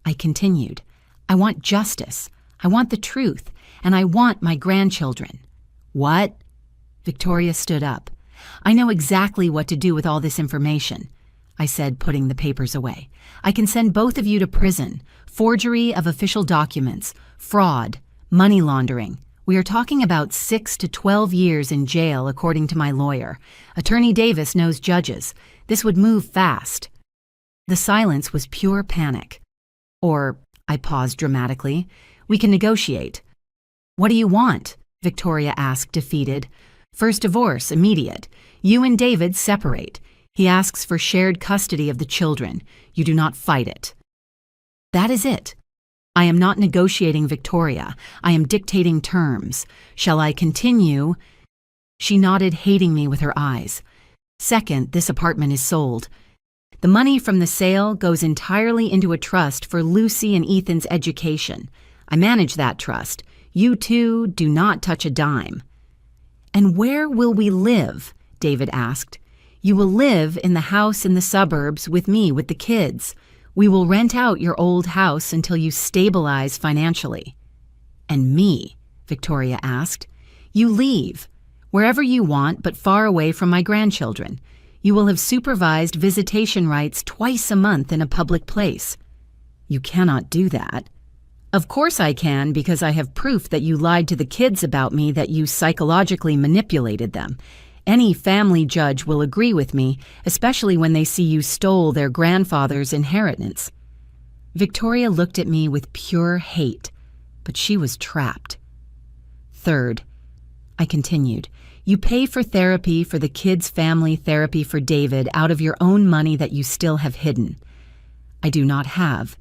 S1: I continued. I want justice. I want the truth. And I want my grandchildren. What? Victoria stood up. I know exactly what to do with all this information, I said, putting the papers away. I can send both of you to prison. Forgery of official documents, fraud, money laundering. We are talking about 6 to 12 years in jail, according to my lawyer. Attorney Davis knows judges. This would move fast. The silence was pure panic. Or, I paused dramatically, we can negotiate. What do you want? Victoria asked, defeated. First divorce, immediate. You and David separate. He asks for shared custody of the children. You do not fight it. That is it. I am not negotiating, Victoria. I am dictating terms. Shall I continue? She nodded, hating me with her eyes. Second, this apartment is sold. The money from the sale goes entirely into a trust for Lucy and Ethan's education. I manage that trust. You two do not touch a dime. And where will we live? David asked. You will live in the house in the suburbs with me, with the kids. We will rent out your old house until you stabilize financially. And me? Victoria asked. You leave, wherever you want, but far away from my grandchildren. You will have supervised visitation rights twice a month in a public place. You cannot do that. Of course I can, because I have proof that you lied to the kids about me, that you psychologically manipulated them. Any family judge will agree with me, especially when they see you stole their grandfather's inheritance. Victoria looked at me with pure hate, but she was trapped. Third, I continued, you pay for therapy for the kids' family therapy for David out of your own money that you still have hidden. I do not have.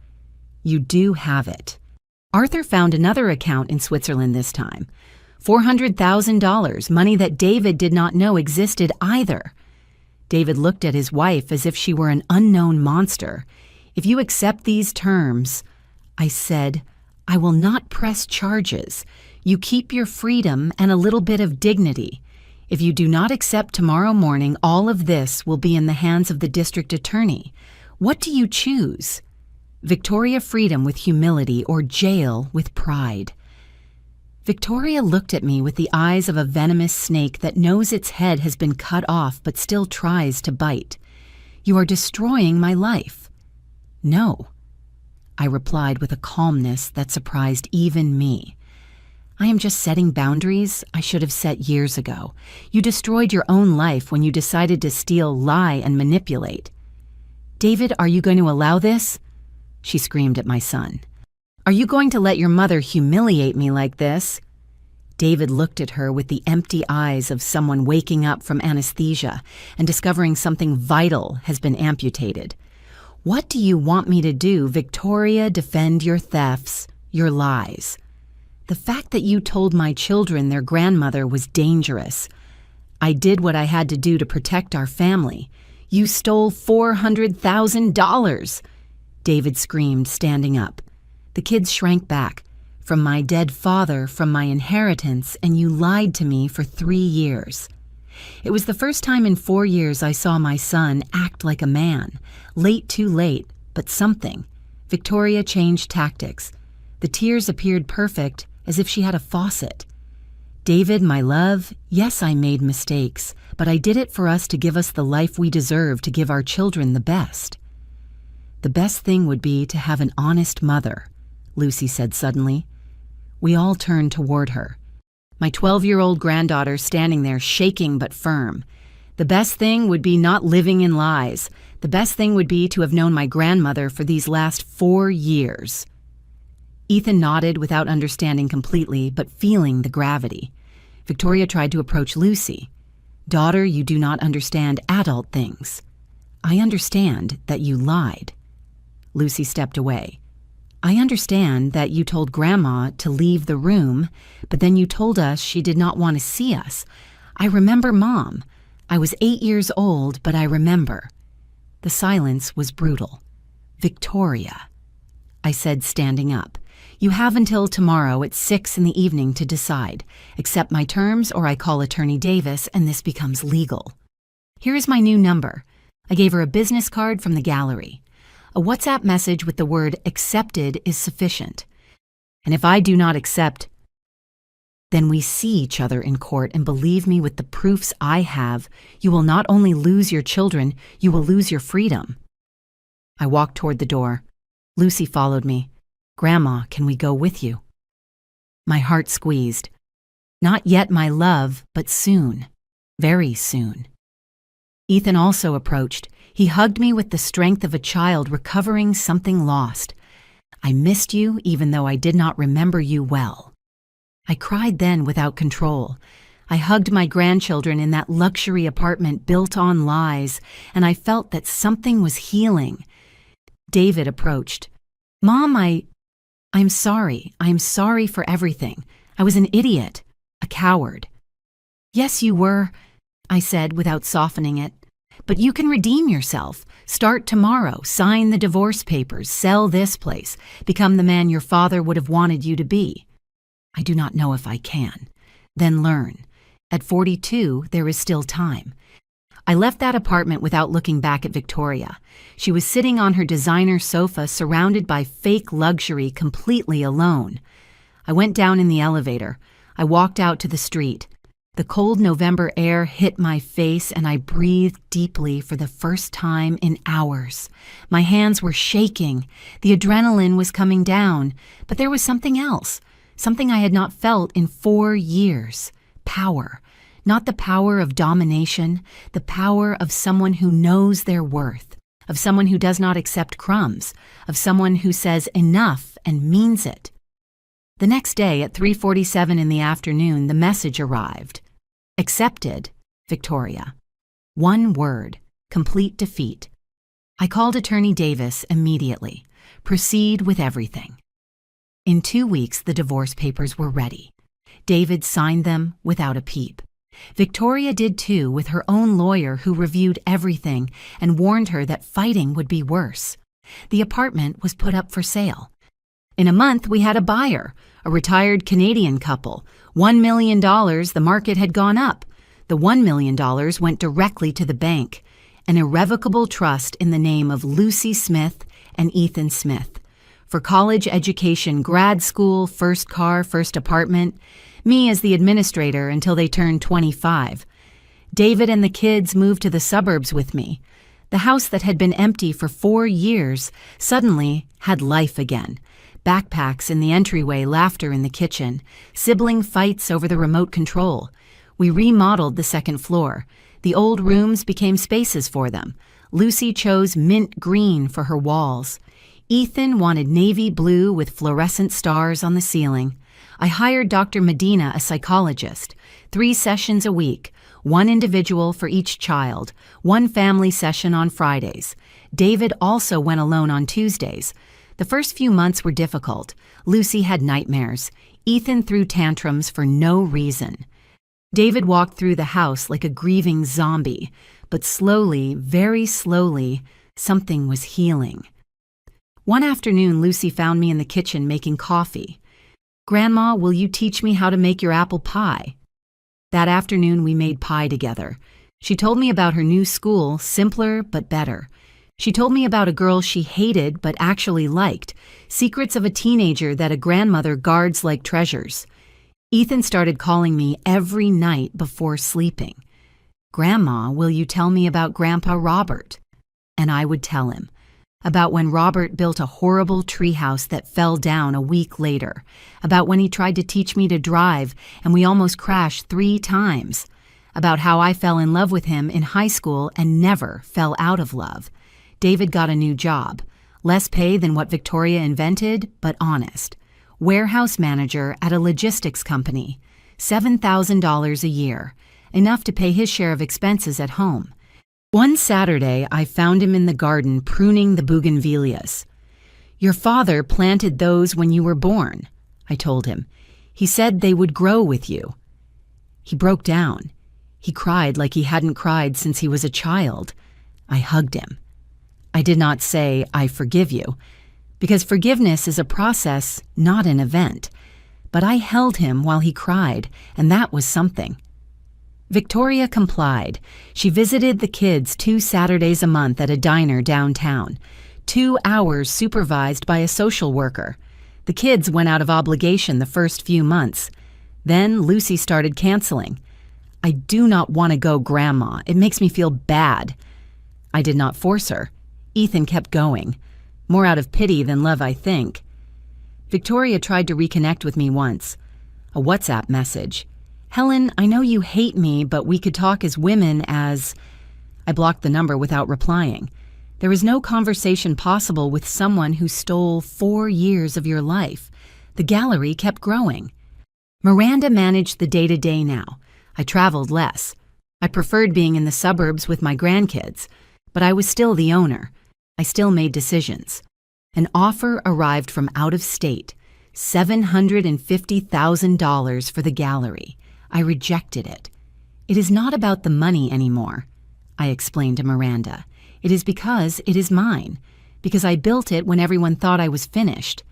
S1: You do have it. Arthur found another account in Switzerland this time. $400,000, money that David did not know existed either. David looked at his wife as if she were an unknown monster. If you accept these terms, I said, I will not press charges. You keep your freedom and a little bit of dignity. If you do not accept tomorrow morning, all of this will be in the hands of the district attorney. What do you choose? Victoria freedom with humility or jail with pride? Victoria looked at me with the eyes of a venomous snake that knows its head has been cut off but still tries to bite. You are destroying my life. No, I replied with a calmness that surprised even me. I am just setting boundaries I should have set years ago. You destroyed your own life when you decided to steal, lie, and manipulate. David, are you going to allow this? She screamed at my son. Are you going to let your mother humiliate me like this? David looked at her with the empty eyes of someone waking up from anesthesia and discovering something vital has been amputated. What do you want me to do, Victoria? Defend your thefts, your lies. The fact that you told my children their grandmother was dangerous. I did what I had to do to protect our family. You stole $400,000. David screamed, standing up. The kids shrank back. From my dead father, from my inheritance, and you lied to me for 3 years. It was the first time in 4 years I saw my son act like a man. Late, too late, but something. Victoria changed tactics. The tears appeared perfect, as if she had a faucet. David, my love, yes, I made mistakes, but I did it for us to give us the life we deserve, to give our children the best. The best thing would be to have an honest mother, Lucy said suddenly. We all turned toward her. My 12-year-old granddaughter standing there, shaking but firm. The best thing would be not living in lies. The best thing would be to have known my grandmother for these last 4 years. Ethan nodded without understanding completely, but feeling the gravity. Victoria tried to approach Lucy. Daughter, you do not understand adult things. I understand that you lied. Lucy stepped away. I understand that you told Grandma to leave the room, but then you told us she did not want to see us. I remember, Mom. I was 8 years old, but I remember. The silence was brutal. Victoria, I said, standing up. You have until tomorrow at 6 in the evening to decide. Accept my terms or I call Attorney Davis and this becomes legal. Here is my new number. I gave her a business card from the gallery. A WhatsApp message with the word accepted is sufficient. And if I do not accept, then we see each other in court, and believe me, with the proofs I have, you will not only lose your children, you will lose your freedom. I walked toward the door. Lucy followed me. Grandma, can we go with you? My heart squeezed. Not yet, my love, but soon. Very soon. Ethan also approached. He hugged me with the strength of a child recovering something lost. I missed you even though I did not remember you well. I cried then without control. I hugged my grandchildren in that luxury apartment built on lies, and I felt that something was healing. David approached. Mom, I'm sorry. I'm sorry for everything. I was an idiot, a coward. Yes, you were, I said without softening it. But you can redeem yourself. Start tomorrow, sign the divorce papers, sell this place, become the man your father would have wanted you to be. I do not know if I can. Then learn. At 42, there is still time. I left that apartment without looking back at Victoria. She was sitting on her designer sofa surrounded by fake luxury, completely alone. I went down in the elevator. I walked out to the street. The cold November air hit my face and I breathed deeply for the first time in hours. My hands were shaking. The adrenaline was coming down, but there was something else, something I had not felt in 4 years. Power. Not the power of domination, the power of someone who knows their worth, of someone who does not accept crumbs, of someone who says enough and means it. The next day at 3:47 in the afternoon, the message arrived. Accepted, Victoria. One word, complete defeat. I called Attorney Davis immediately. Proceed with everything. In 2 weeks, the divorce papers were ready. David signed them without a peep. Victoria did too, with her own lawyer who reviewed everything and warned her that fighting would be worse. The apartment was put up for sale. In a month, we had a buyer, a retired Canadian couple. $1 million, the market had gone up. The $1 million went directly to the bank, an irrevocable trust in the name of Lucy Smith and Ethan Smith. For college education, grad school, first car, first apartment, me as the administrator until they turned 25. David and the kids moved to the suburbs with me. The house that had been empty for 4 years suddenly had life again. Backpacks in the entryway, laughter in the kitchen, sibling fights over the remote control. We remodeled the second floor. The old rooms became spaces for them. Lucy chose mint green for her walls. Ethan wanted navy blue with fluorescent stars on the ceiling. I hired Dr. Medina, a psychologist. 3 sessions a week, 1 individual for each child, 1 family session on Fridays. David also went alone on Tuesdays. The first few months were difficult. Lucy had nightmares. Ethan threw tantrums for no reason. David walked through the house like a grieving zombie, but slowly, very slowly, something was healing. One afternoon, Lucy found me in the kitchen making coffee. "Grandma, will you teach me how to make your apple pie?" That afternoon, we made pie together. She told me about her new school, simpler but better. She told me about a girl she hated but actually liked, secrets of a teenager that a grandmother guards like treasures. Ethan started calling me every night before sleeping. "Grandma, will you tell me about Grandpa Robert?" And I would tell him. About when Robert built a horrible treehouse that fell down a week later. About when he tried to teach me to drive and we almost crashed 3 times. About how I fell in love with him in high school and never fell out of love. David got a new job. Less pay than what Victoria invented, but honest. Warehouse manager at a logistics company. $7,000 a year. Enough to pay his share of expenses at home. One Saturday, I found him in the garden pruning the bougainvilleas. "Your father planted those when you were born," I told him. "He said they would grow with you." He broke down. He cried like he hadn't cried since he was a child. I hugged him. I did not say, "I forgive you," because forgiveness is a process, not an event. But I held him while he cried, and that was something. Victoria complied. She visited the kids 2 Saturdays a month at a diner downtown. 2 hours supervised by a social worker. The kids went out of obligation the first few months. Then Lucy started canceling. "I do not want to go, Grandma. It makes me feel bad." I did not force her. Ethan kept going. More out of pity than love, I think. Victoria tried to reconnect with me once. A WhatsApp message. Helen, I know you hate me, but we could talk as women as... I blocked the number without replying. There is no conversation possible with someone who stole 4 years of your life. The gallery kept growing. Miranda managed the day-to-day now. I traveled less. I preferred being in the suburbs with my grandkids, but I was still the owner. I still made decisions. An offer arrived from out of state, $750,000 for the gallery. I rejected it. It is not about the money anymore, I explained to Miranda. It is because it is mine, because I built it when everyone thought I was finished.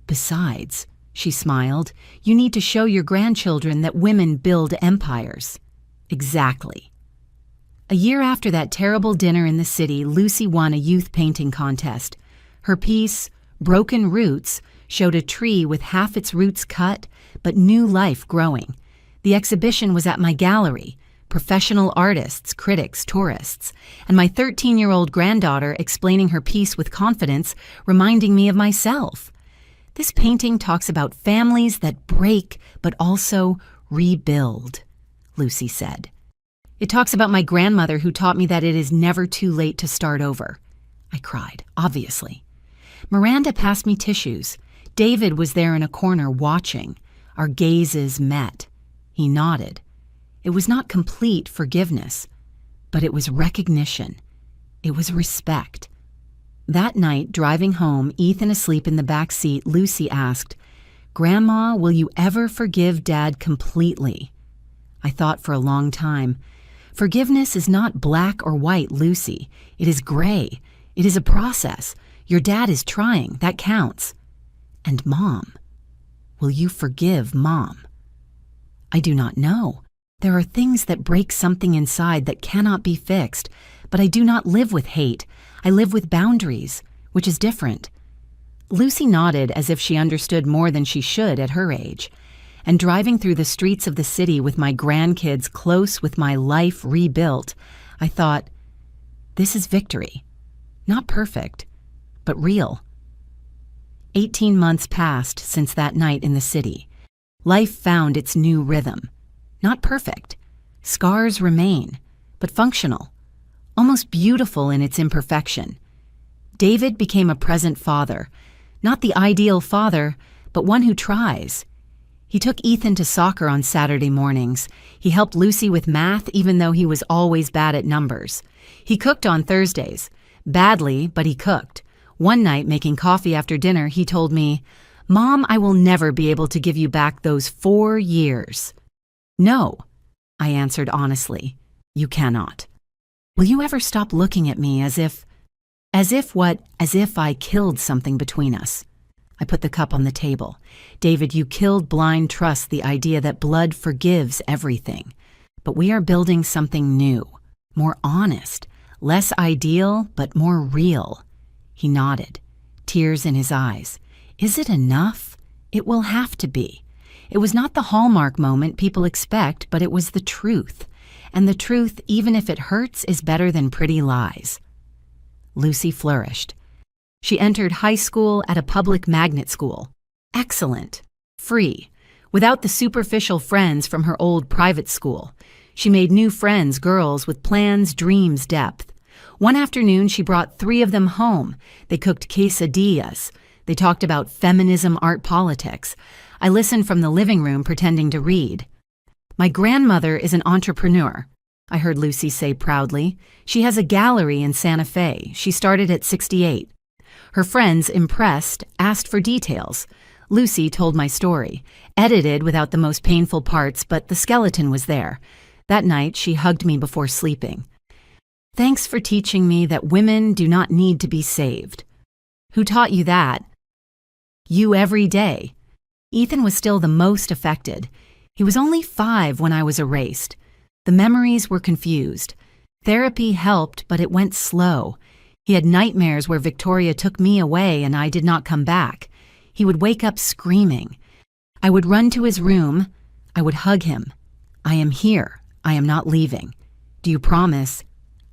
S1: Besides, she smiled, you need to show your grandchildren that women build empires. Exactly. A year after that terrible dinner in the city, Lucy won a youth painting contest. Her piece, Broken Roots, showed a tree with half its roots cut, but new life growing. The exhibition was at my gallery, professional artists, critics, tourists, and my 13-year-old granddaughter explaining her piece with confidence, reminding me of myself. This painting talks about families that break but also rebuild, Lucy said. It talks about my grandmother who taught me that it is never too late to start over. I cried, obviously. Miranda passed me tissues. David was there in a corner watching. Our gazes met. He nodded. It was not complete forgiveness, but it was recognition. It was respect. That night, driving home, Ethan asleep in the back seat, Lucy asked, "Grandma, will you ever forgive Dad completely?" I thought for a long time. Forgiveness is not black or white, Lucy. It is gray. It is a process. Your dad is trying. That counts. And Mom, will you forgive Mom? I do not know. There are things that break something inside that cannot be fixed, but I do not live with hate. I live with boundaries, which is different. Lucy nodded as if she understood more than she should at her age. And driving through the streets of the city with my grandkids close with my life rebuilt, I thought, this is victory. Not perfect, but real. 18 months passed since that night in the city. Life found its new rhythm. Not perfect. Scars remain, but functional. Almost beautiful in its imperfection. David became a present father. Not the ideal father, but one who tries. He took Ethan to soccer on Saturday mornings. He helped Lucy with math even though he was always bad at numbers. He cooked on Thursdays. Badly, but he cooked. One night, making coffee after dinner, he told me, "Mom, I will never be able to give you back those 4 years." "No," I answered honestly, "you cannot." "Will you ever stop looking at me as if what? As if I killed something between us?" I put the cup on the table. "David, you killed blind trust, the idea that blood forgives everything. But we are building something new, more honest, less ideal, but more real." He nodded, tears in his eyes. "Is it enough? It will have to be." It was not the Hallmark moment people expect, but it was the truth. And the truth, even if it hurts, is better than pretty lies. Lucy flourished. She entered high school at a public magnet school. Excellent. Free. Without the superficial friends from her old private school. She made new friends, girls with plans, dreams, depth. One afternoon, she brought 3 of them home. They cooked quesadillas. They talked about feminism, art, politics. I listened from the living room, pretending to read. "My grandmother is an entrepreneur," I heard Lucy say proudly. "She has a gallery in Santa Fe. She started at 68. Her friends, impressed, asked for details. Lucy told my story, edited without the most painful parts, but the skeleton was there. That night, she hugged me before sleeping. "Thanks for teaching me that women do not need to be saved." "Who taught you that?" "You every day." Ethan was still the most affected. He was only 5 when I was erased. The memories were confused. Therapy helped, but it went slow. He had nightmares where Victoria took me away and I did not come back. He would wake up screaming. I would run to his room. I would hug him. "I am here. I am not leaving. Do you promise?"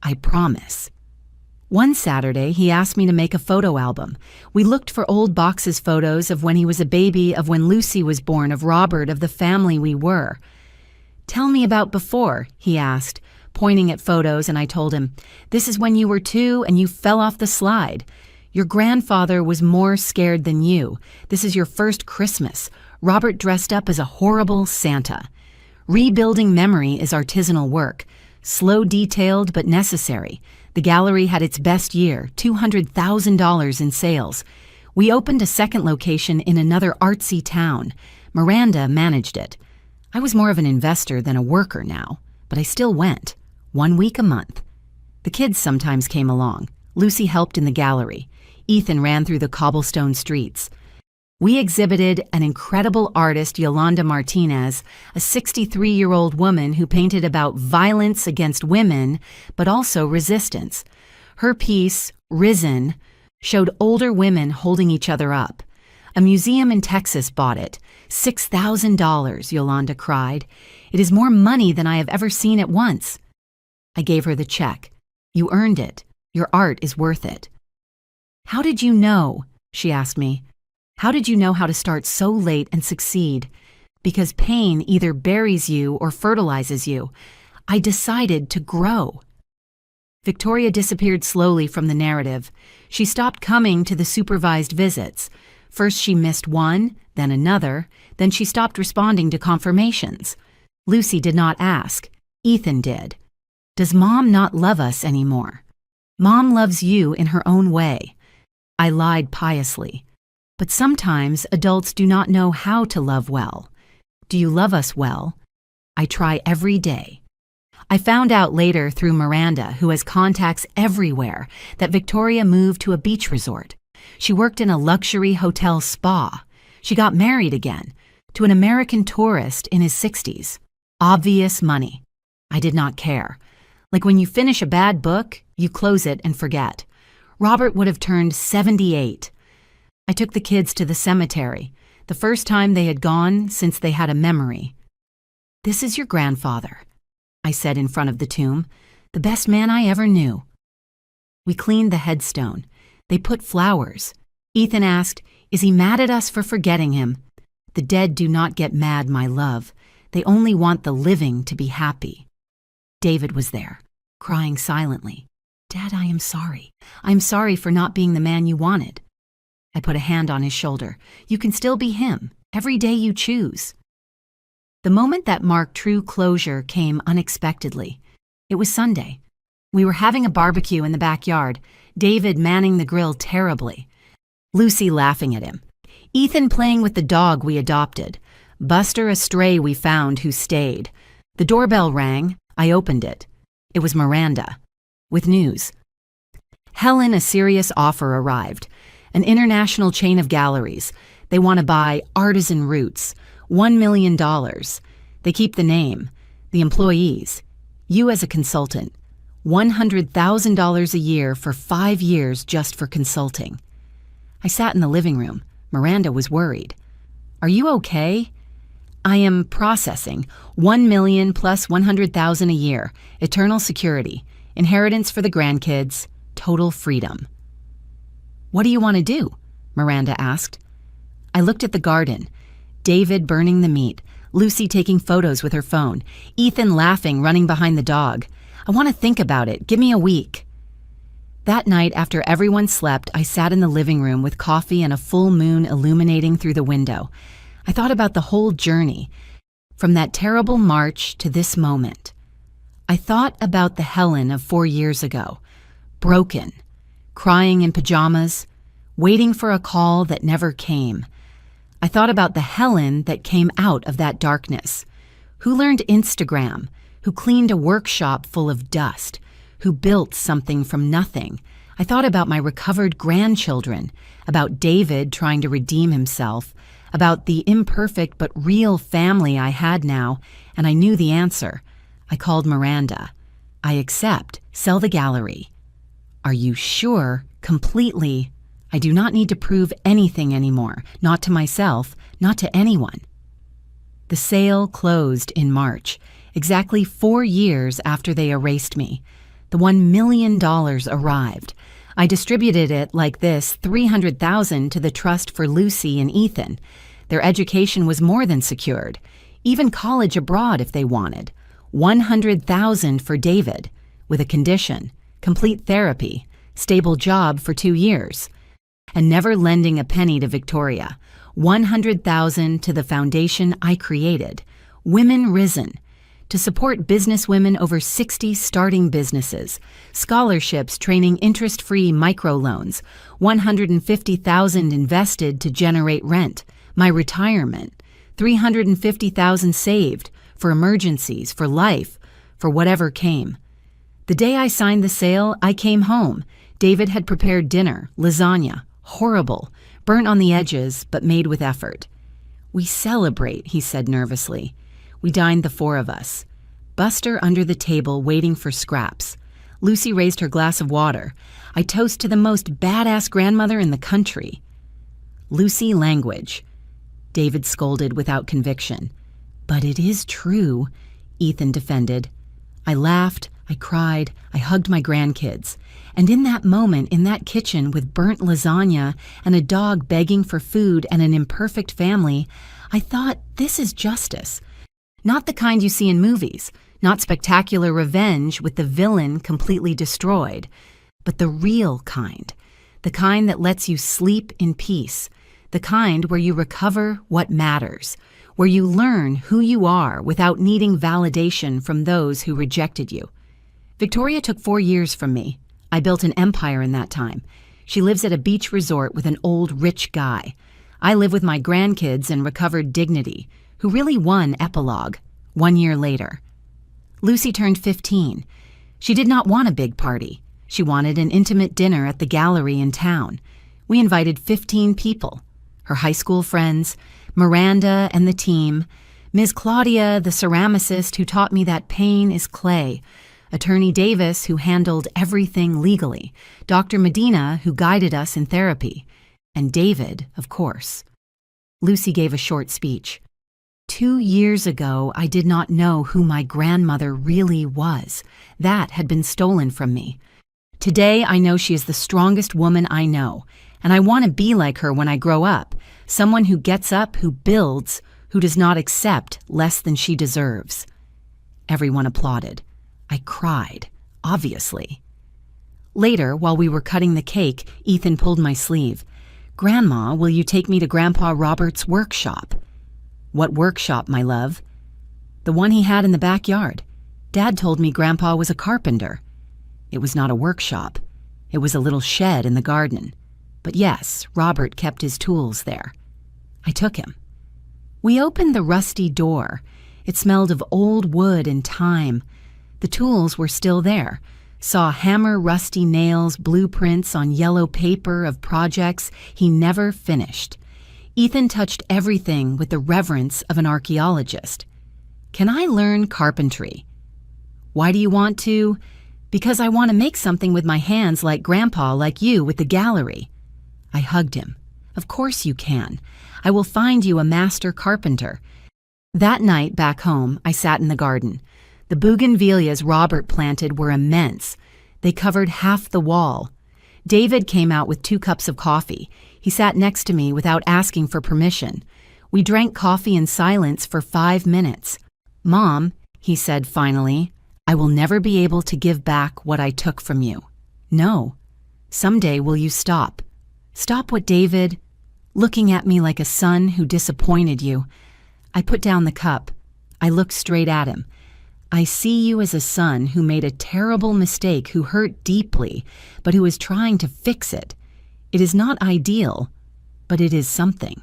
S1: "I promise." One Saturday, he asked me to make a photo album. We looked for old boxes photos of when he was a baby, of when Lucy was born, of Robert, of the family we were. "Tell me about before," he asked, pointing at photos, and I told him, "This is when you were 2 and you fell off the slide. Your grandfather was more scared than you. This is your first Christmas. Robert dressed up as a horrible Santa." Rebuilding memory is artisanal work, slow, detailed, but necessary. The gallery had its best year, $200,000 in sales. We opened a second location in another artsy town. Miranda managed it. I was more of an investor than a worker now, but I still went, 1 week a month. The kids sometimes came along. Lucy helped in the gallery. Ethan ran through the cobblestone streets. We exhibited an incredible artist, Yolanda Martinez, a 63-year-old woman who painted about violence against women, but also resistance. Her piece, Risen, showed older women holding each other up. A museum in Texas bought it. $6,000, Yolanda cried. "It is more money than I have ever seen at once." I gave her the check. "You earned it. Your art is worth it." "How did you know?" she asked me. "How did you know how to start so late and succeed? Because pain either buries you or fertilizes you. I decided to grow." Victoria disappeared slowly from the narrative. She stopped coming to the supervised visits. First she missed one, then another, then she stopped responding to confirmations. Lucy did not ask. Ethan did. "Does Mom not love us anymore?" "Mom loves you in her own way." I lied piously. "But sometimes adults do not know how to love well." "Do you love us well?" "I try every day." I found out later through Miranda, who has contacts everywhere, that Victoria moved to a beach resort. She worked in a luxury hotel spa. She got married again, to an American tourist in his 60s. Obvious money. I did not care. Like when you finish a bad book, you close it and forget. Robert would have turned 78. I took the kids to the cemetery, the first time they had gone since they had a memory. "This is your grandfather," I said in front of the tomb, "the best man I ever knew." We cleaned the headstone. They put flowers. Ethan asked, "Is he mad at us for forgetting him?" "The dead do not get mad, my love. They only want the living to be happy." David was there, crying silently. "Dad, I am sorry. I am sorry for not being the man you wanted." I put a hand on his shoulder. "You can still be him, every day you choose." The moment that marked true closure came unexpectedly. It was Sunday. We were having a barbecue in the backyard, David manning the grill terribly, Lucy laughing at him, Ethan playing with the dog we adopted, Buster a stray we found who stayed. The doorbell rang. I opened it. It was Miranda, with news. Helen, a serious offer arrived. An international chain of galleries. They want to buy Artisan Roots, $1 million. They keep the name, the employees, you as a consultant, $100,000 a year for 5 years just for consulting. I sat in the living room. Miranda was worried. "Are you okay?" "I am processing. 1 million plus 100,000 a year. Eternal security. Inheritance for the grandkids. Total freedom." "What do you want to do?" Miranda asked. I looked at the garden. David burning the meat. Lucy taking photos with her phone. Ethan laughing, running behind the dog. "I want to think about it. Give me a week." That night, after everyone slept, I sat in the living room with coffee and a full moon illuminating through the window. I thought about the whole journey, from that terrible March to this moment. I thought about the Helen of 4 years ago, broken, crying in pajamas, waiting for a call that never came. I thought about the Helen that came out of that darkness, who learned Instagram, who cleaned a workshop full of dust, who built something from nothing. I thought about my recovered grandchildren, about David trying to redeem himself, about the imperfect but real family I had now, and I knew the answer. I called Miranda. "I accept. Sell the gallery." "Are you sure? Completely? I do not need to prove anything anymore, not to myself, not to anyone." The sale closed in March, exactly 4 years after they erased me. The $1 million arrived. I distributed it like this, $300,000 to the trust for Lucy and Ethan. Their education was more than secured. even college abroad if they wanted. 100,000 for David, with a condition, complete therapy, stable job for 2 years, and never lending a penny to Victoria. 100,000 to the foundation I created, Women Risen, to support businesswomen over 60 starting businesses, scholarships training interest-free microloans, 150,000 invested to generate rent, my retirement, 350,000 saved for emergencies, for life, for whatever came. The day I signed the sale, I came home. David had prepared dinner, lasagna, horrible, burnt on the edges, but made with effort. "We celebrate," he said nervously. We dined, the 4 of us. Buster under the table waiting for scraps. Lucy raised her glass of water. I toast to the most badass grandmother in the country. "Lucy, language," David scolded without conviction. "But it is true," Ethan defended. I laughed, I cried, I hugged my grandkids. And in that moment, in that kitchen with burnt lasagna and a dog begging for food and an imperfect family, I thought, this is justice. Not the kind you see in movies, not spectacular revenge with the villain completely destroyed, but the real kind, the kind that lets you sleep in peace, the kind where you recover what matters, where you learn who you are without needing validation from those who rejected you. Victoria took 4 years from me. I built an empire in that time. She lives at a beach resort with an old rich guy. I live with my grandkids and recovered dignity, who really won epilogue 1 year later. Lucy turned 15. She did not want a big party. She wanted an intimate dinner at the gallery in town. We invited 15 people, her high school friends, Miranda and the team, Ms. Claudia, the ceramicist who taught me that pain is clay, Attorney Davis, who handled everything legally, Dr. Medina, who guided us in therapy, and David, of course. Lucy gave a short speech. 2 years ago, I did not know who my grandmother really was. That had been stolen from me. Today, I know she is the strongest woman I know, and I want to be like her when I grow up, someone who gets up, who builds, who does not accept less than she deserves. Everyone applauded. I cried, obviously. Later, while we were cutting the cake, Ethan pulled my sleeve. "Grandma, will you take me to Grandpa Robert's workshop?" "What workshop, my love?" "The one he had in the backyard. Dad told me Grandpa was a carpenter." It was not a workshop. It was a little shed in the garden. But yes, Robert kept his tools there. I took him. We opened the rusty door. It smelled of old wood and time. The tools were still there. Saw hammer rusty nails, blueprints on yellow paper of projects he never finished. Ethan touched everything with the reverence of an archaeologist. "Can I learn carpentry?" "Why do you want to?" "Because I want to make something with my hands like Grandpa, like you, with the gallery." I hugged him. "Of course you can. I will find you a master carpenter." That night back home, I sat in the garden. The bougainvilleas Robert planted were immense. They covered half the wall. David came out with 2 cups of coffee. He sat next to me without asking for permission. We drank coffee in silence for 5 minutes. "Mom," he said finally, "I will never be able to give back what I took from you." "No." "Someday will you stop? Stop what David?" Looking at me like a son who disappointed you. I put down the cup. I looked straight at him. "I see you as a son who made a terrible mistake, who hurt deeply, but who is trying to fix it. It is not ideal, but it is something."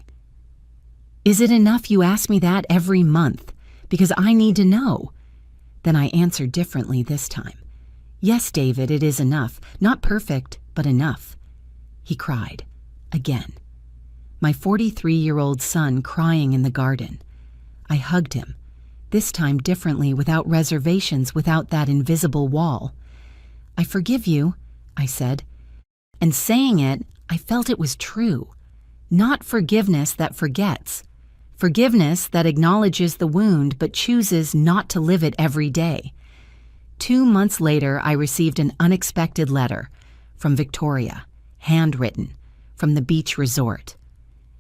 S1: "Is it enough you ask me that every month? Because I need to know." Then I answered differently this time. "Yes, David, it is enough. Not perfect, but enough." He cried. Again. My 43-year-old son crying in the garden. I hugged him. This time differently, without reservations, without that invisible wall. "I forgive you," I said. And saying it, I felt it was true. Not forgiveness that forgets. Forgiveness that acknowledges the wound but chooses not to live it every day. 2 months later, I received an unexpected letter from Victoria, handwritten, from the beach resort.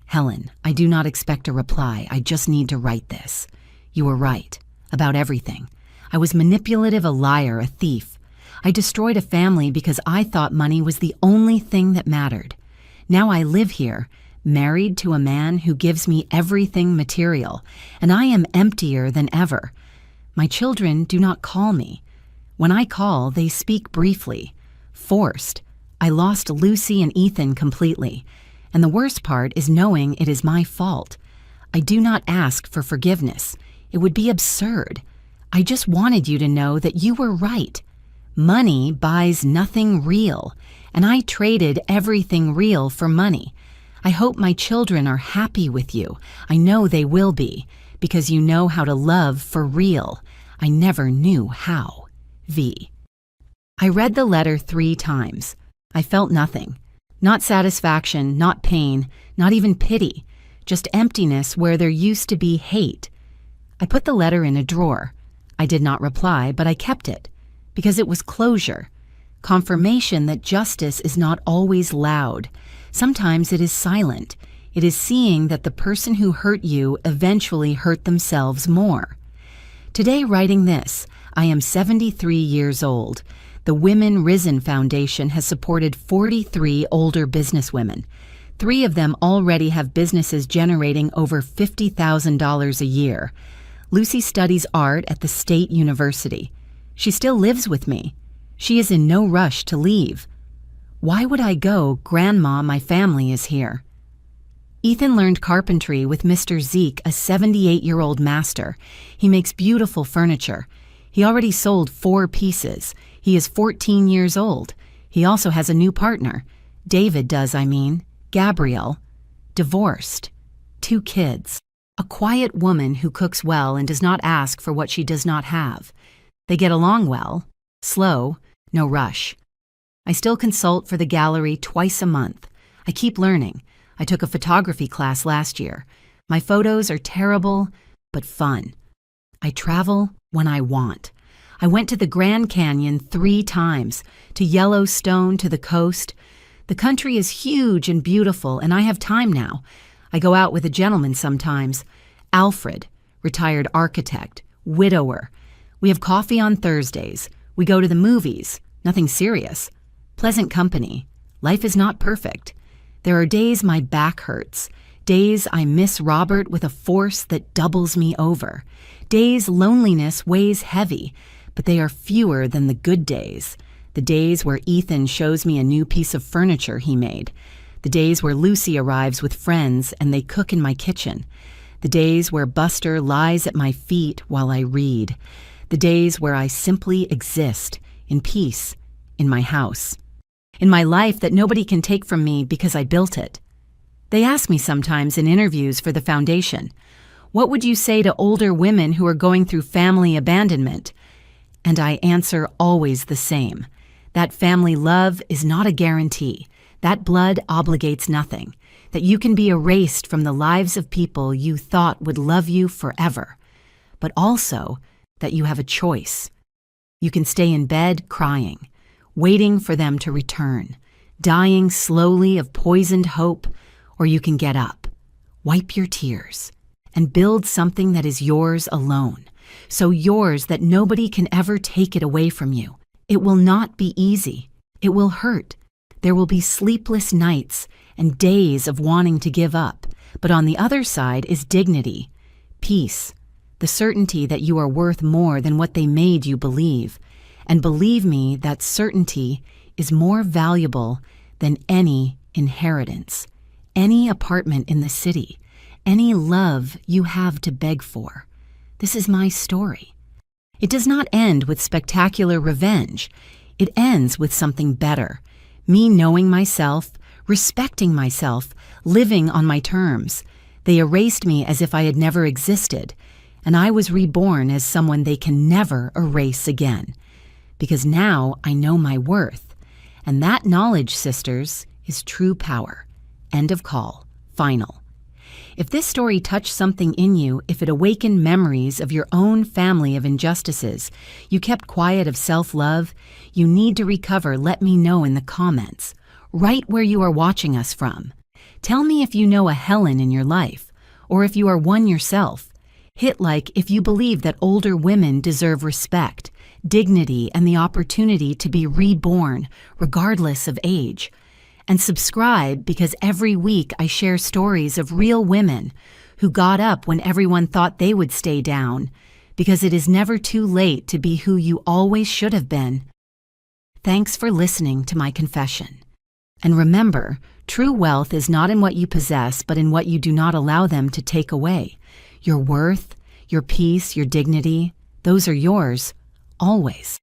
S1: "Helen, I do not expect a reply. I just need to write this. You were right. About everything. I was manipulative, a liar, a thief. I destroyed a family because I thought money was the only thing that mattered. Now I live here, married to a man who gives me everything material, and I am emptier than ever. My children do not call me. When I call, they speak briefly. Forced. I lost Lucy and Ethan completely. And the worst part is knowing it is my fault. I do not ask for forgiveness. It would be absurd. I just wanted you to know that you were right. Money buys nothing real, and I traded everything real for money. I hope my children are happy with you. I know they will be, because you know how to love for real. I never knew how. V. I read the letter 3 times. I felt nothing. Not satisfaction, not pain, not even pity. Just emptiness where there used to be hate. I put the letter in a drawer. I did not reply, but I kept it, because it was closure. Confirmation that justice is not always loud. Sometimes it is silent. It is seeing that the person who hurt you eventually hurt themselves more. Today, writing this, I am 73 years old. The Women Risen Foundation has supported 43 older businesswomen. 3 of them already have businesses generating over $50,000 a year. Lucy studies art at the State University. She still lives with me. She is in no rush to leave. Why would I go? Grandma, my family is here. Ethan learned carpentry with Mr. Zeke, a 78-year-old master. He makes beautiful furniture. He already sold 4 pieces. He is 14 years old. He also has a new partner. David does, Gabrielle. Divorced. 2 kids. A quiet woman who cooks well and does not ask for what she does not have. They get along well. Slow. No rush. I still consult for the gallery twice a month. I keep learning. I took a photography class last year. My photos are terrible, but fun. I travel when I want. I went to the Grand Canyon 3 times, to Yellowstone, to the coast. The country is huge and beautiful, and I have time now. I go out with a gentleman sometimes. Alfred, retired architect, widower. We have coffee on Thursdays. We go to the movies. Nothing serious. Pleasant company. Life is not perfect. There are days my back hurts. Days I miss Robert with a force that doubles me over. Days loneliness weighs heavy, but they are fewer than the good days. The days where Ethan shows me a new piece of furniture he made. The days where Lucy arrives with friends and they cook in my kitchen. The days where Buster lies at my feet while I read. The days where I simply exist, in peace, in my house. In my life that nobody can take from me because I built it. They ask me sometimes in interviews for the foundation, what would you say to older women who are going through family abandonment? And I answer always the same. That family love is not a guarantee. That blood obligates nothing. That you can be erased from the lives of people you thought would love you forever. But also that you have a choice. You can stay in bed crying, waiting for them to return, dying slowly of poisoned hope, or you can get up, wipe your tears, and build something that is yours alone, so yours that nobody can ever take it away from you. It will not be easy. It will hurt. There will be sleepless nights and days of wanting to give up, but on the other side is dignity, peace, the certainty that you are worth more than what they made you believe. And believe me, that certainty is more valuable than any inheritance, any apartment in the city, any love you have to beg for. This is my story. It does not end with spectacular revenge. It ends with something better. Me knowing myself, respecting myself, living on my terms. They erased me as if I had never existed, and I was reborn as someone they can never erase again. Because now I know my worth. And that knowledge, sisters, is true power. End of call. Final. If this story touched something in you, if it awakened memories of your own family of injustices, you kept quiet of self-love, you need to recover, let me know in the comments. Right where you are watching us from. Tell me if you know a Helen in your life, or if you are one yourself. Hit like if you believe that older women deserve respect, dignity, and the opportunity to be reborn, regardless of age. And subscribe because every week I share stories of real women who got up when everyone thought they would stay down, because it is never too late to be who you always should have been. Thanks for listening to my confession. And remember, true wealth is not in what you possess, but in what you do not allow them to take away. Your worth, your peace, your dignity, those are yours, always.